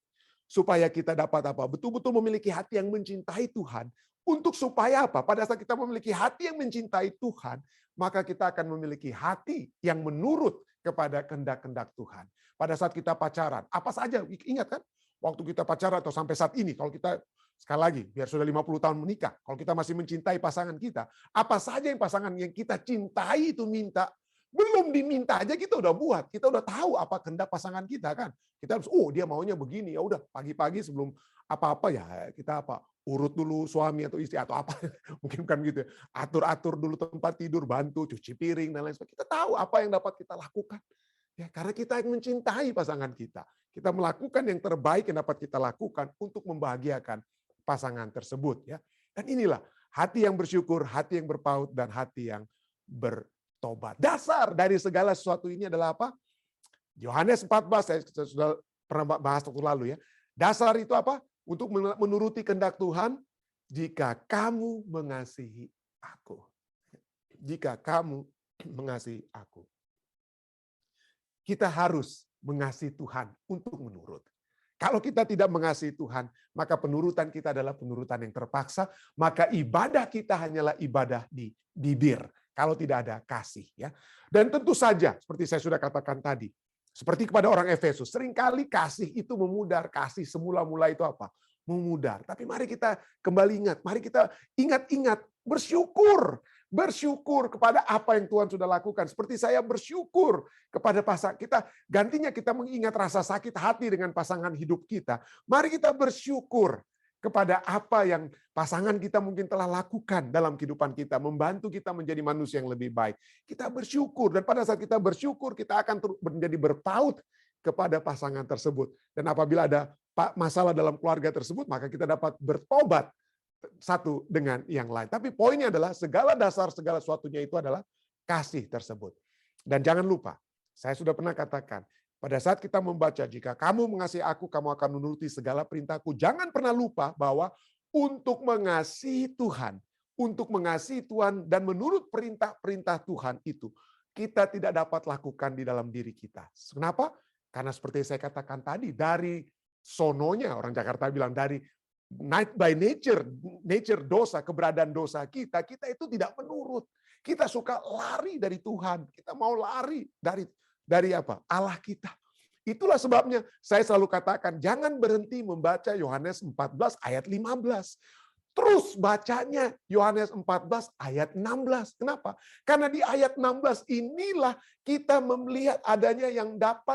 Supaya kita dapat apa? Betul-betul memiliki hati yang mencintai Tuhan. Untuk supaya apa? Pada saat kita memiliki hati yang mencintai Tuhan, maka kita akan memiliki hati yang menurut kepada kehendak-kehendak Tuhan. Pada saat kita pacaran, apa saja, ingat kan? Waktu kita pacaran atau sampai saat ini, kalau kita, sekali lagi, biar sudah 50 tahun menikah, kalau kita masih mencintai pasangan kita, apa saja yang pasangan yang kita cintai itu minta, belum diminta aja kita udah buat, kita udah tahu apa kehendak pasangan kita kan. Kita harus, dia maunya begini, ya udah pagi-pagi sebelum apa-apa ya kita urut dulu suami atau istri atau apa, mungkin bukan gitu ya. Atur-atur dulu tempat tidur, bantu cuci piring dan lain sebagainya. Kita tahu apa yang dapat kita lakukan. Ya, karena kita mencintai pasangan kita. Kita melakukan yang terbaik yang dapat kita lakukan untuk membahagiakan pasangan tersebut ya. Dan inilah hati yang bersyukur, hati yang berpaut dan hati yang bertobat. Dasar dari segala sesuatu ini adalah apa? Yohanes 14, saya sudah pernah bahas waktu lalu ya. Dasar itu apa? Untuk menuruti kehendak Tuhan, jika kamu mengasihi aku. Jika kamu mengasihi aku. Kita harus mengasihi Tuhan untuk menurut. Kalau kita tidak mengasihi Tuhan, maka penurutan kita adalah penurutan yang terpaksa, maka ibadah kita hanyalah ibadah di bibir, kalau tidak ada kasih. Ya. Dan tentu saja, seperti saya sudah katakan tadi, seperti kepada orang Efesus, seringkali kasih itu memudar, kasih semula-mula itu apa? Memudar. Tapi mari kita kembali ingat, mari kita ingat-ingat, bersyukur. Bersyukur kepada apa yang Tuhan sudah lakukan. Seperti saya bersyukur kepada pasangan kita, gantinya kita mengingat rasa sakit hati dengan pasangan hidup kita. Mari kita bersyukur kepada apa yang pasangan kita mungkin telah lakukan dalam kehidupan kita, membantu kita menjadi manusia yang lebih baik. Kita bersyukur, dan pada saat kita bersyukur, kita akan menjadi berpaut kepada pasangan tersebut. Dan apabila ada masalah dalam keluarga tersebut, maka kita dapat bertobat satu dengan yang lain. Tapi poinnya adalah segala dasar, segala sesuatunya itu adalah kasih tersebut. Dan jangan lupa, saya sudah pernah katakan, pada saat kita membaca, jika kamu mengasihi aku, kamu akan menuruti segala perintahku. Jangan pernah lupa bahwa untuk mengasihi Tuhan dan menurut perintah-perintah Tuhan itu, kita tidak dapat lakukan di dalam diri kita. Kenapa? Karena seperti saya katakan tadi, dari sononya, orang Jakarta bilang, dari by nature dosa, keberadaan dosa kita itu tidak menurut. Kita suka lari dari Tuhan, kita mau lari dari apa? Allah kita. Itulah sebabnya saya selalu katakan, jangan berhenti membaca Yohanes 14 ayat 15. Terus bacanya Yohanes 14 ayat 16. Kenapa? Karena di ayat 16 inilah kita melihat adanya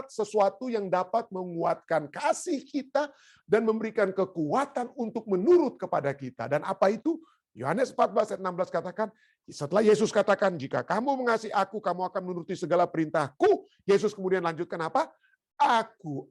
sesuatu yang dapat menguatkan kasih kita dan memberikan kekuatan untuk menurut kepada kita. Dan apa itu? Yohanes 14 ayat 16 katakan, setelah Yesus katakan, jika kamu mengasihi aku, kamu akan menuruti segala perintahku. Yesus kemudian lanjutkan apa? Aku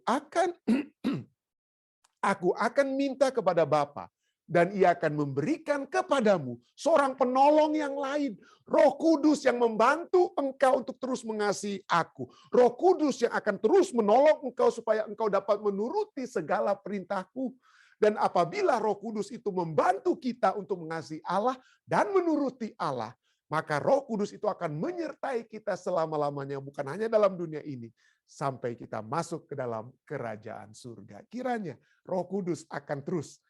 akan minta kepada Bapa, dan ia akan memberikan kepadamu seorang penolong yang lain. Roh Kudus yang membantu engkau untuk terus mengasihi aku. Roh Kudus yang akan terus menolong engkau supaya engkau dapat menuruti segala perintahku. Dan apabila Roh Kudus itu membantu kita untuk mengasihi Allah dan menuruti Allah, maka Roh Kudus itu akan menyertai kita selama-lamanya, bukan hanya dalam dunia ini, sampai kita masuk ke dalam kerajaan surga. Kiranya Roh Kudus akan terus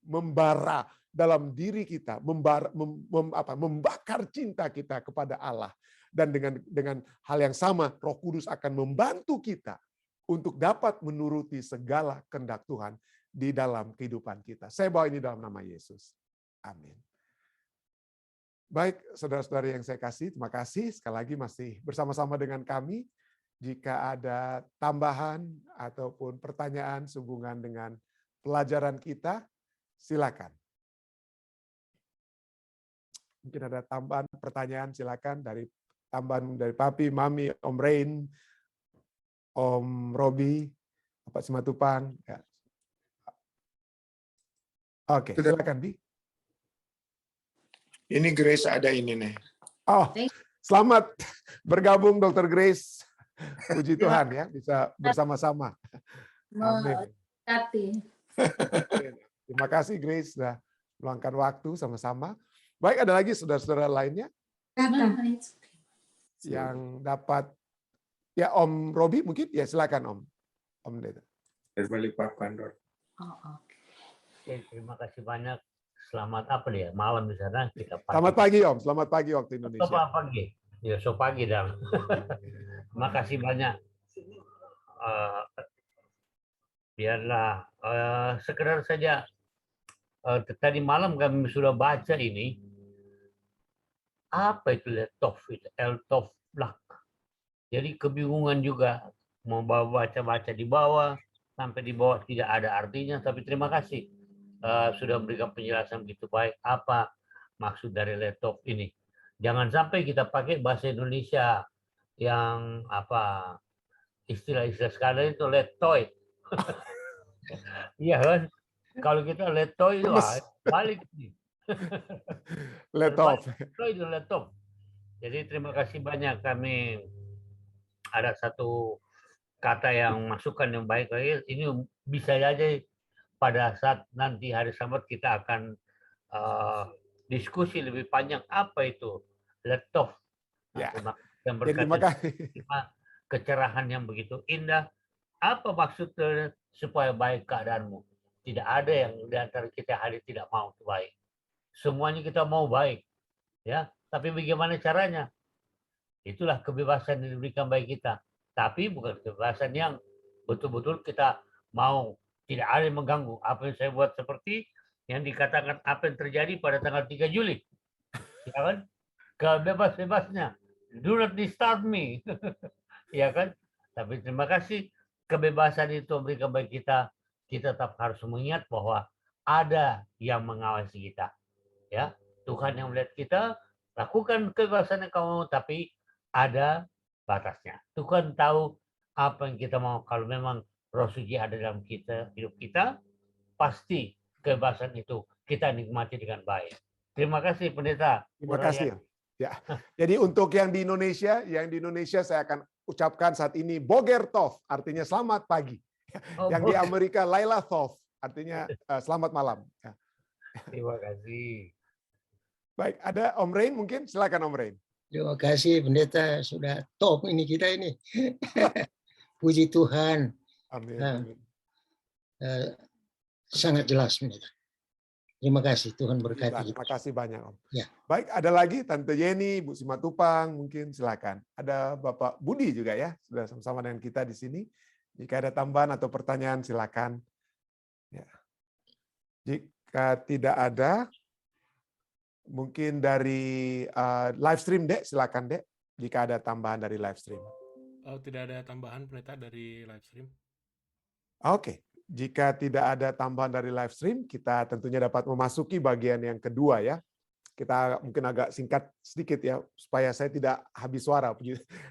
membara dalam diri kita, membakar cinta kita kepada Allah. Dan dengan hal yang sama, Roh Kudus akan membantu kita untuk dapat menuruti segala kehendak Tuhan di dalam kehidupan kita. Saya bawa ini dalam nama Yesus. Amin. Baik, saudara-saudari yang saya kasih, terima kasih sekali lagi masih bersama-sama dengan kami jika ada tambahan ataupun pertanyaan sehubungan dengan pelajaran kita, silakan. Mungkin ada tambahan pertanyaan, silakan tambahan dari Papi, Mami, Om Rain, Om Robi, Bapak Simatupang. Ya. Oke, silakan Bi. Ini Grace ada ini nih. Oh, selamat bergabung Dr. Grace. Puji Tuhan ya, bisa bersama-sama. Amin. Terima kasih Grace sudah meluangkan waktu sama-sama. Baik, ada lagi saudara-saudara lainnya yang dapat, ya Om Robi mungkin, ya silakan Om Deta. Dari Balikpapan, Dor. Oke, terima kasih banyak. Selamat apa dia? Malam di sana kita pagi. Selamat pagi Om, selamat pagi waktu Indonesia. Selamat pagi. Ya, so pagi dong. Terima kasih banyak. Biarlah sekedar saja tadi malam kami sudah baca ini. Apa itu Letov? Eltov Blak. Jadi kebingungan juga mau baca-baca di bawah sampai di bawah tidak ada artinya. Tapi terima kasih sudah memberikan penjelasan begitu baik apa maksud dari Letov ini. Jangan sampai kita pakai bahasa Indonesia yang apa istilah-istilah sekarang itu letoy. Iya kan? Kalau kita letoy itu balik nih. Letov. Itu letop. Jadi terima kasih banyak, kami ada satu kata yang masukan yang baik lagi. Ini bisa saja pada saat nanti hari Sabat kita akan diskusi lebih panjang apa itu letop. Ya. Yang Terima kasih. Kecerahan yang begitu indah. Apa maksudnya supaya baik keadaanmu? Tidak ada yang di antara kita hari tidak mau baik. Semuanya kita mau baik, ya. Tapi bagaimana caranya? Itulah kebebasan yang diberikan bagi kita. Tapi bukan kebebasan yang betul-betul kita mau, tidak ada yang mengganggu. Apa yang saya buat seperti yang dikatakan apa yang terjadi pada tanggal 3 Juli. Ya kan? Kebebas-bebasnya. Do not disturb me. Ya kan? Tapi terima kasih. Kebebasan itu memberikan bagi kita. Kita tetap harus mengingat bahwa ada yang mengawasi kita. Ya, Tuhan yang melihat kita, lakukan kebebasan yang kamu mau, tapi ada batasnya. Tuhan tahu apa yang kita mau. Kalau memang Roh Suci ada dalam kita, hidup kita, pasti kebebasan itu kita nikmati dengan baik. Terima kasih Pendeta. Terima kasih. Ya. Jadi untuk yang di Indonesia saya akan ucapkan saat ini Bogertov, artinya selamat pagi. Yang di Amerika Laila Tov, artinya selamat malam. Ya. Terima kasih. Baik, ada Om Rain mungkin, silakan Om Rain. Terima kasih Pendeta, sudah top ini kita ini. Puji Tuhan. Amin. Amin. Sangat jelas Pendeta. Terima kasih, Tuhan berkati. Terima kasih banyak Om. Ya. Baik, ada lagi Tante Yeni, Bu Simatupang, mungkin silakan. Ada Bapak Budi juga ya, sudah sama-sama dengan kita di sini. Jika ada tambahan atau pertanyaan silakan. Ya. Jika tidak ada, mungkin dari live stream, Dek, silakan Dek, jika ada tambahan dari live stream. Tidak ada tambahan Pendeta dari live stream. Oke, jika tidak ada tambahan dari live stream, kita tentunya dapat memasuki bagian yang kedua ya. Kita mungkin agak singkat sedikit ya, supaya saya tidak habis suara.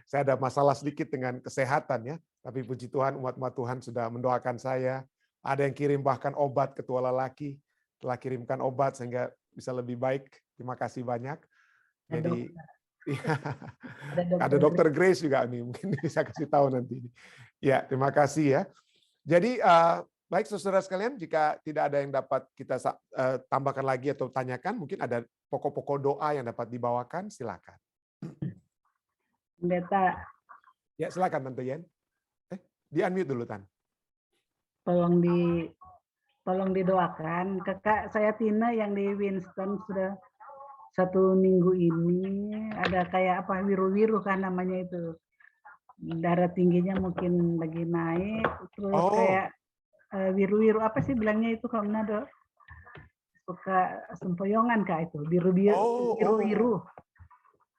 Saya ada masalah sedikit dengan kesehatan ya, tapi puji Tuhan umat-umat Tuhan sudah mendoakan saya. Ada yang kirim bahkan obat ketua lelaki, telah kirimkan obat sehingga bisa lebih baik. Terima kasih banyak. Jadi ada Dokter Grace juga nih, mungkin bisa kasih tahu nanti. Ya, terima kasih ya. Jadi baik saudara sekalian, jika tidak ada yang dapat kita tambahkan lagi atau tanyakan, mungkin ada pokok-pokok doa yang dapat dibawakan, silakan. Pendeta. Ya, silakan Tante Yen. Di-unmute dulu, Tan. Tolong didoakan. Kakak saya Tina yang di Winston sudah 1 minggu ini ada kayak apa wiru-wiru kan namanya itu. Darah tingginya mungkin lagi naik, terus kayak wiru-wiru apa sih bilangnya itu kalau Manado? Suka sempoyongan Kak itu, biru-biru.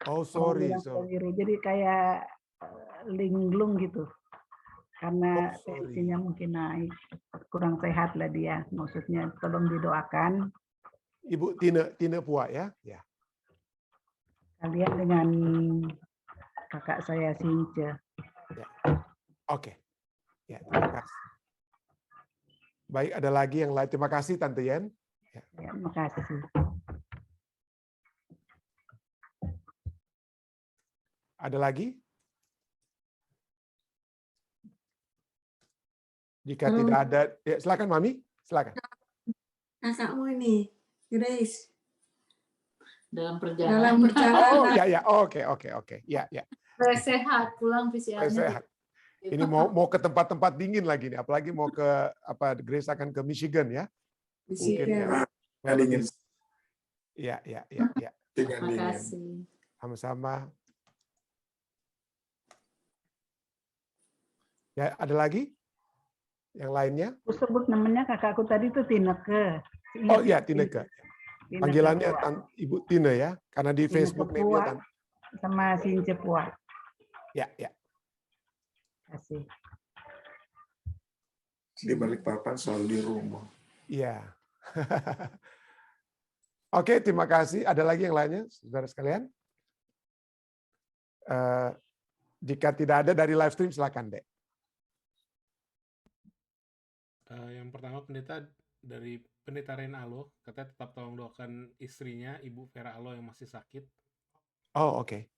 Oh, sorry. Jadi kayak linglung gitu. Karena Oh, sorry. tensinya mungkin naik. Kurang sehat lah dia. Maksudnya tolong didoakan. Ibu Tina Pua ya? Ya. Kalian dengan kakak saya Since. Oke. Ya, terima kasih. Baik, ada lagi yang lain. Terima kasih Tante Yen. Ya, terima kasih. Ada lagi? Jika Halo. tidak ada, ya, silakan Mami, silakan. Kakakmu ini, Grace. Dalam Dalam perjalanan. perjalanan. Oh, ya, oke. Ya. Supaya sehat, pulang Supaya PCR-nya. sehat. Ini mau ke tempat-tempat dingin lagi nih, apalagi mau ke Grace akan ke Michigan ya. Mungkin ya. Nggak dingin. Ya. Dengan Terima dingin. kasih. Sama-sama. Ya, ada lagi? Yang lainnya? Aku sebut namanya kakakku tadi itu Tineke. Oh iya, Tineke. Tineke Panggilannya Pua. Ibu Tine ya, karena di Tineke Facebook Pua name-nya kan. sama Since Pua. Ya. Kasih. Di Balikpapan selalu di rumah. Iya. Oke, terima kasih. Ada lagi yang lainnya, saudara sekalian? Jika tidak ada dari live stream, silakan, Dek. Yang pertama pendeta dari Pendeta Ren Alo, katanya tetap tolong doakan istrinya, Ibu Vera Alo yang masih sakit. Oh, oke.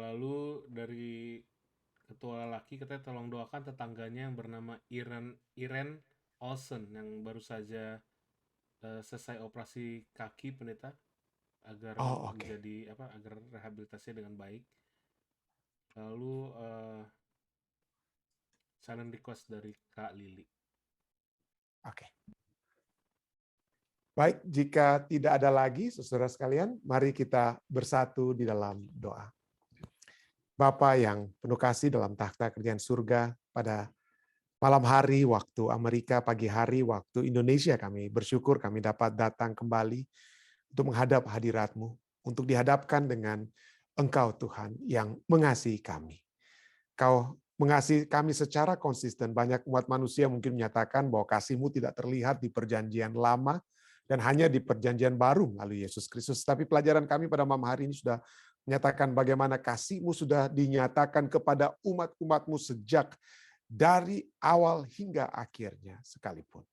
Lalu dari ketua laki katanya tolong doakan tetangganya yang bernama Iren Olsen yang baru saja selesai operasi kaki pendeta agar menjadi agar rehabilitasinya dengan baik. Lalu silent request dari Kak Lili. Oke. Baik, jika tidak ada lagi, saudara sekalian, mari kita bersatu di dalam doa. Bapa yang penuh kasih dalam takhta kerajaan surga, pada malam hari waktu Amerika, pagi hari waktu Indonesia, kami bersyukur kami dapat datang kembali untuk menghadap hadirat-Mu, untuk dihadapkan dengan Engkau Tuhan yang mengasihi kami. Kau mengasihi kami secara konsisten. Banyak umat manusia mungkin menyatakan bahwa kasih-Mu tidak terlihat di perjanjian lama dan hanya di perjanjian baru melalui Yesus Kristus. Tapi pelajaran kami pada malam hari ini sudah menyatakan bagaimana kasih-Mu sudah dinyatakan kepada umat-umat-Mu sejak dari awal hingga akhirnya sekalipun.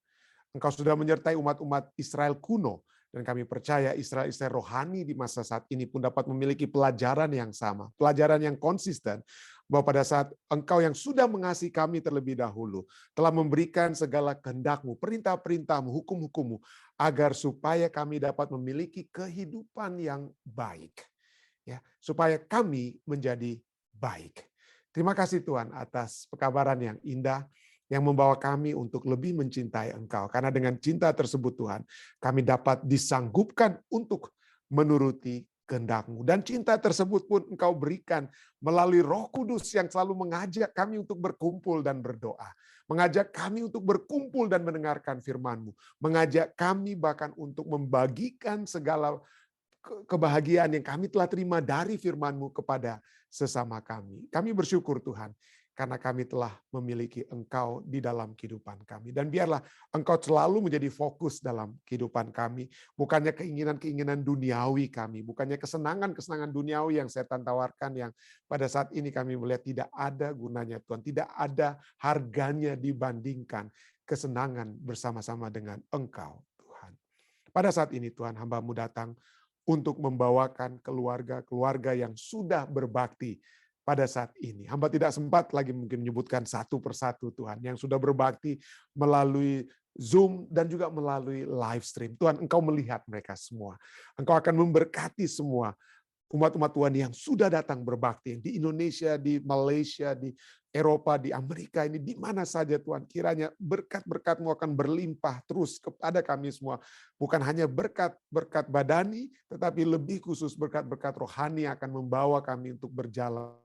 Engkau sudah menyertai umat-umat Israel kuno, dan kami percaya Israel rohani di masa saat ini pun dapat memiliki pelajaran yang sama, pelajaran yang konsisten, bahwa pada saat Engkau yang sudah mengasihi kami terlebih dahulu, telah memberikan segala kehendak-Mu, perintah-perintah-Mu, hukum-hukum-Mu, agar supaya kami dapat memiliki kehidupan yang baik. Ya, supaya kami menjadi baik. Terima kasih Tuhan atas pekabaran yang indah, yang membawa kami untuk lebih mencintai Engkau. Karena dengan cinta tersebut Tuhan, kami dapat disanggupkan untuk menuruti kehendak-Mu. Dan cinta tersebut pun Engkau berikan melalui Roh Kudus yang selalu mengajak kami untuk berkumpul dan berdoa. Mengajak kami untuk berkumpul dan mendengarkan firman-Mu. Mengajak kami bahkan untuk membagikan segala kebahagiaan yang kami telah terima dari firman-Mu kepada sesama kami. Kami bersyukur Tuhan, karena kami telah memiliki Engkau di dalam kehidupan kami. Dan biarlah Engkau selalu menjadi fokus dalam kehidupan kami. Bukannya keinginan-keinginan duniawi kami. Bukannya kesenangan-kesenangan duniawi yang setan tawarkan, yang pada saat ini kami melihat tidak ada gunanya Tuhan. Tidak ada harganya dibandingkan kesenangan bersama-sama dengan Engkau Tuhan. Pada saat ini Tuhan, hamba-Mu datang untuk membawakan keluarga-keluarga yang sudah berbakti pada saat ini. Hamba tidak sempat lagi mungkin menyebutkan satu persatu Tuhan, yang sudah berbakti melalui Zoom dan juga melalui live stream. Tuhan, Engkau melihat mereka semua. Engkau akan memberkati semua umat-umat Tuhan yang sudah datang berbakti di Indonesia, di Malaysia, di Eropa, di Amerika ini, di mana saja Tuhan, kiranya berkat-berkat-Mu akan berlimpah terus kepada kami semua. Bukan hanya berkat-berkat badani, tetapi lebih khusus berkat-berkat rohani yang akan membawa kami untuk berjalan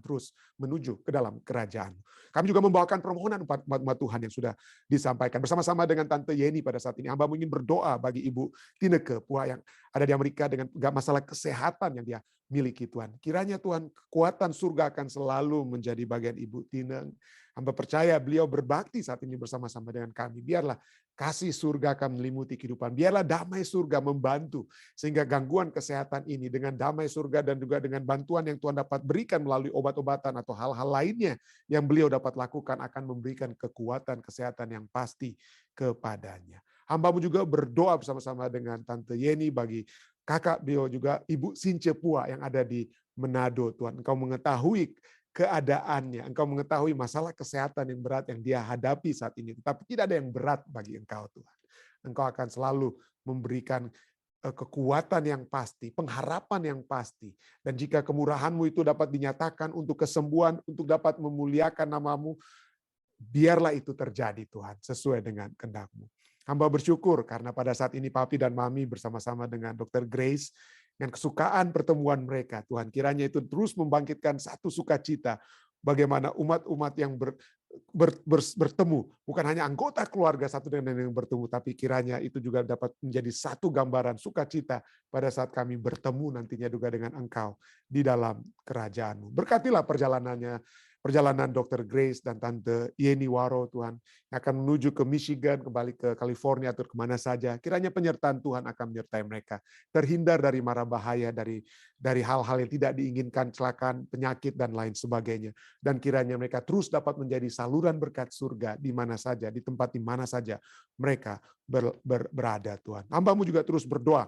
terus menuju ke dalam kerajaan. Kami juga membawakan permohonan umat Tuhan yang sudah disampaikan. Bersama-sama dengan Tante Yeni pada saat ini, hamba ingin berdoa bagi Ibu Tineke Pua yang ada di Amerika dengan masalah kesehatan yang dia miliki Tuhan. Kiranya Tuhan, kekuatan surga akan selalu menjadi bagian Ibu Tine. Hamba percaya beliau berbakti saat ini bersama-sama dengan kami. Biarlah kasih surga akan melimuti kehidupan. Biarlah damai surga membantu. Sehingga gangguan kesehatan ini dengan damai surga dan juga dengan bantuan yang Tuhan dapat berikan melalui obat-obatan atau hal-hal lainnya yang beliau dapat lakukan akan memberikan kekuatan kesehatan yang pasti kepadanya. Hamba-Mu juga berdoa bersama-sama dengan Tante Yeni bagi kakak beliau juga Ibu Since Pua yang ada di Manado. Tuhan, Engkau mengetahui keadaannya, Engkau mengetahui masalah kesehatan yang berat yang dia hadapi saat ini. Tetapi tidak ada yang berat bagi Engkau Tuhan. Engkau akan selalu memberikan kekuatan yang pasti, pengharapan yang pasti. Dan jika kemurahan-Mu itu dapat dinyatakan untuk kesembuhan, untuk dapat memuliakan nama-Mu, biarlah itu terjadi Tuhan, sesuai dengan kehendak-Mu. Hamba bersyukur karena pada saat ini Papi dan Mami bersama-sama dengan Dr. Grace, dengan kesukaan pertemuan mereka, Tuhan kiranya itu terus membangkitkan satu sukacita bagaimana umat-umat yang bertemu, bukan hanya anggota keluarga satu dengan yang bertemu, tapi kiranya itu juga dapat menjadi satu gambaran sukacita pada saat kami bertemu nantinya juga dengan Engkau di dalam kerajaan-Mu. Berkatilah perjalanan Dr. Grace dan Tante Yeni Waro, Tuhan, yang akan menuju ke Michigan, kembali ke California, atau kemana saja. Kiranya penyertaan Tuhan akan menyertai mereka. Terhindar dari mara bahaya, dari hal-hal yang tidak diinginkan, kecelakaan, penyakit, dan lain sebagainya. Dan kiranya mereka terus dapat menjadi saluran berkat surga di mana saja, di tempat di mana saja mereka berada, Tuhan. Hamba-Mu juga terus berdoa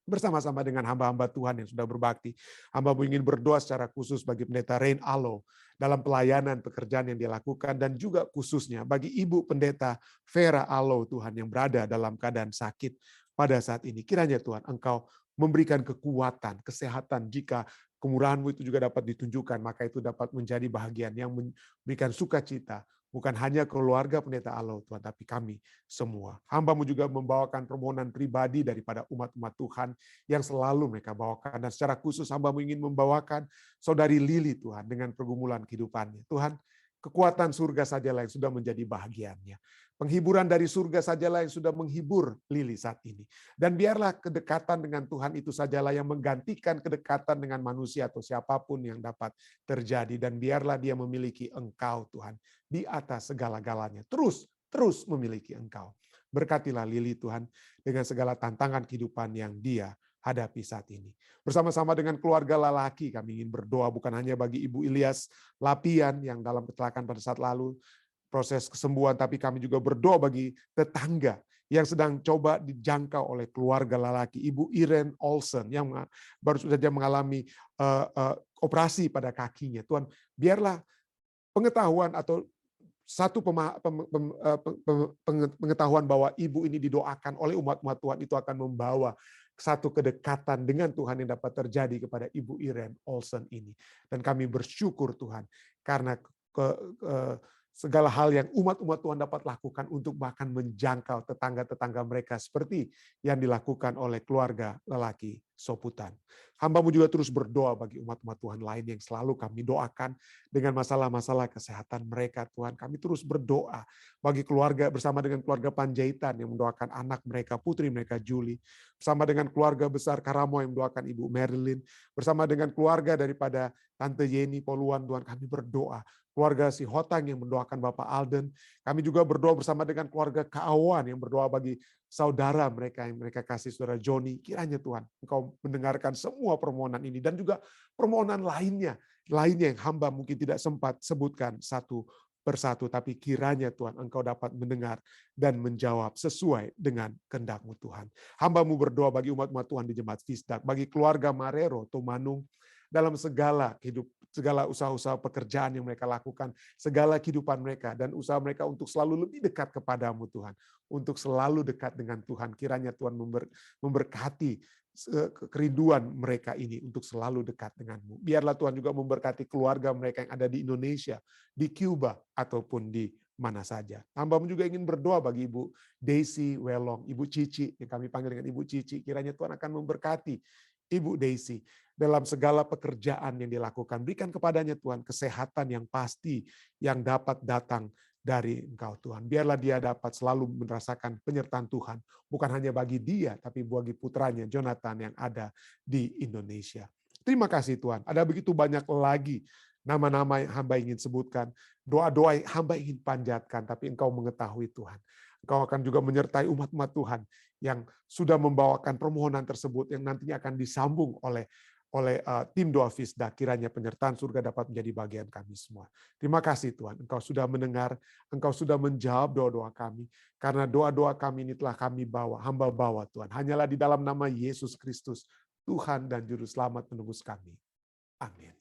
bersama-sama dengan hamba-hamba Tuhan yang sudah berbakti. Hamba-Mu ingin berdoa secara khusus bagi Pendeta Rain Alo dalam pelayanan pekerjaan yang dia lakukan, dan juga khususnya bagi Ibu Pendeta Vera Alo, Tuhan, yang berada dalam keadaan sakit pada saat ini. Kiranya Tuhan, Engkau memberikan kekuatan, kesehatan. Jika kemurahan-Mu itu juga dapat ditunjukkan, maka itu dapat menjadi bahagian yang memberikan sukacita. Bukan hanya keluarga Pendeta Alo, Tuhan, tapi kami semua. Hamba-Mu juga membawakan permohonan pribadi daripada umat-umat Tuhan yang selalu mereka bawakan. Dan secara khusus hamba-Mu ingin membawakan Saudari Lili, Tuhan, dengan pergumulan kehidupannya. Tuhan, kekuatan surga sajalah yang sudah menjadi bahagiannya. Penghiburan dari surga sajalah yang sudah menghibur Lili saat ini. Dan biarlah kedekatan dengan Tuhan itu sajalah yang menggantikan kedekatan dengan manusia atau siapapun yang dapat terjadi. Dan biarlah dia memiliki Engkau, Tuhan, di atas segala-galanya. Terus memiliki Engkau. Berkatilah Lili, Tuhan, dengan segala tantangan kehidupan yang dia hadapi saat ini. Bersama-sama dengan keluarga lelaki kami ingin berdoa bukan hanya bagi Ibu Ilyas Lapian yang dalam kecelakaan pada saat lalu, proses kesembuhan, tapi kami juga berdoa bagi tetangga yang sedang coba dijangkau oleh keluarga lelaki, Ibu Irene Olsen yang baru saja mengalami operasi pada kakinya. Tuhan, biarlah pengetahuan atau satu pengetahuan bahwa ibu ini didoakan oleh umat-umat Tuhan itu akan membawa satu kedekatan dengan Tuhan yang dapat terjadi kepada Ibu Irene Olsen ini. Dan kami bersyukur Tuhan karena segala hal yang umat-umat Tuhan dapat lakukan untuk bahkan menjangkau tetangga-tetangga mereka seperti yang dilakukan oleh keluarga lelaki Soputan. Hamba-Mu juga terus berdoa bagi umat-umat Tuhan lain yang selalu kami doakan dengan masalah-masalah kesehatan mereka, Tuhan. Kami terus berdoa bagi keluarga bersama dengan keluarga Panjaitan yang mendoakan anak mereka, putri mereka Julie. Bersama dengan keluarga besar Karamo yang mendoakan Ibu Marilyn. Bersama dengan keluarga daripada Tante Yeni Poluan, Tuhan, kami berdoa. Keluarga si Hotang yang mendoakan Bapak Alden. Kami juga berdoa bersama dengan keluarga Kaawan yang berdoa bagi saudara mereka yang mereka kasih, saudara Joni. Kiranya Tuhan, Engkau mendengarkan semua permohonan ini dan juga permohonan lainnya yang hamba mungkin tidak sempat sebutkan satu persatu, tapi kiranya Tuhan Engkau dapat mendengar dan menjawab sesuai dengan kehendak-Mu Tuhan. Hamba-Mu berdoa bagi umat-umat Tuhan di Jemaat Fisdak, bagi keluarga Marero, Tumanung, dalam segala usaha-usaha pekerjaan yang mereka lakukan, segala kehidupan mereka, dan usaha mereka untuk selalu lebih dekat kepadamu Tuhan, untuk selalu dekat dengan Tuhan. Kiranya Tuhan memberkati kerinduan mereka ini untuk selalu dekat denganmu. Biarlah Tuhan juga memberkati keluarga mereka yang ada di Indonesia, di Cuba, ataupun di mana saja. Hamba-Mu juga ingin berdoa bagi Ibu Daisy Welong, Ibu Cici, yang kami panggil dengan Ibu Cici. Kiranya Tuhan akan memberkati Ibu Daisy dalam segala pekerjaan yang dilakukan. Berikan kepadanya Tuhan kesehatan yang pasti yang dapat datang dari Engkau Tuhan. Biarlah dia dapat selalu merasakan penyertaan Tuhan. Bukan hanya bagi dia, tapi bagi putranya Jonathan yang ada di Indonesia. Terima kasih Tuhan. Ada begitu banyak lagi nama-nama yang hamba ingin sebutkan. Doa-doa yang hamba ingin panjatkan, tapi Engkau mengetahui Tuhan. Engkau akan juga menyertai umat-umat Tuhan yang sudah membawakan permohonan tersebut yang nantinya akan disambung oleh tim doa Fisda. Kiranya penyertaan surga dapat menjadi bagian kami semua. Terima kasih Tuhan, Engkau sudah mendengar, Engkau sudah menjawab doa-doa kami. Karena doa-doa kami ini telah kami bawa, hamba bawa Tuhan. Hanyalah di dalam nama Yesus Kristus, Tuhan dan Juru Selamat menebus kami. Amin.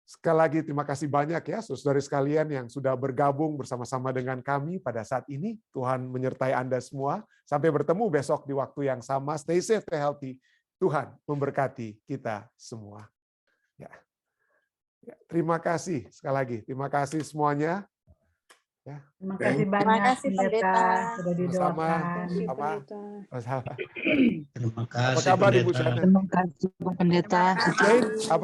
Sekali lagi terima kasih banyak ya saudara sekalian yang sudah bergabung bersama-sama dengan kami pada saat ini. Tuhan menyertai Anda semua. Sampai bertemu besok di waktu yang sama. Stay safe, stay healthy. Tuhan memberkati kita semua. Ya. Terima kasih sekali lagi. Terima kasih semuanya. Ya. Terima kasih banyak. Terima kasih Pendeta. Sudah didoakan. Sama-sama. Terima kasih Apa kabar Ibu Pendeta. Shana? Terima kasih Pak Pendeta. Jane, apa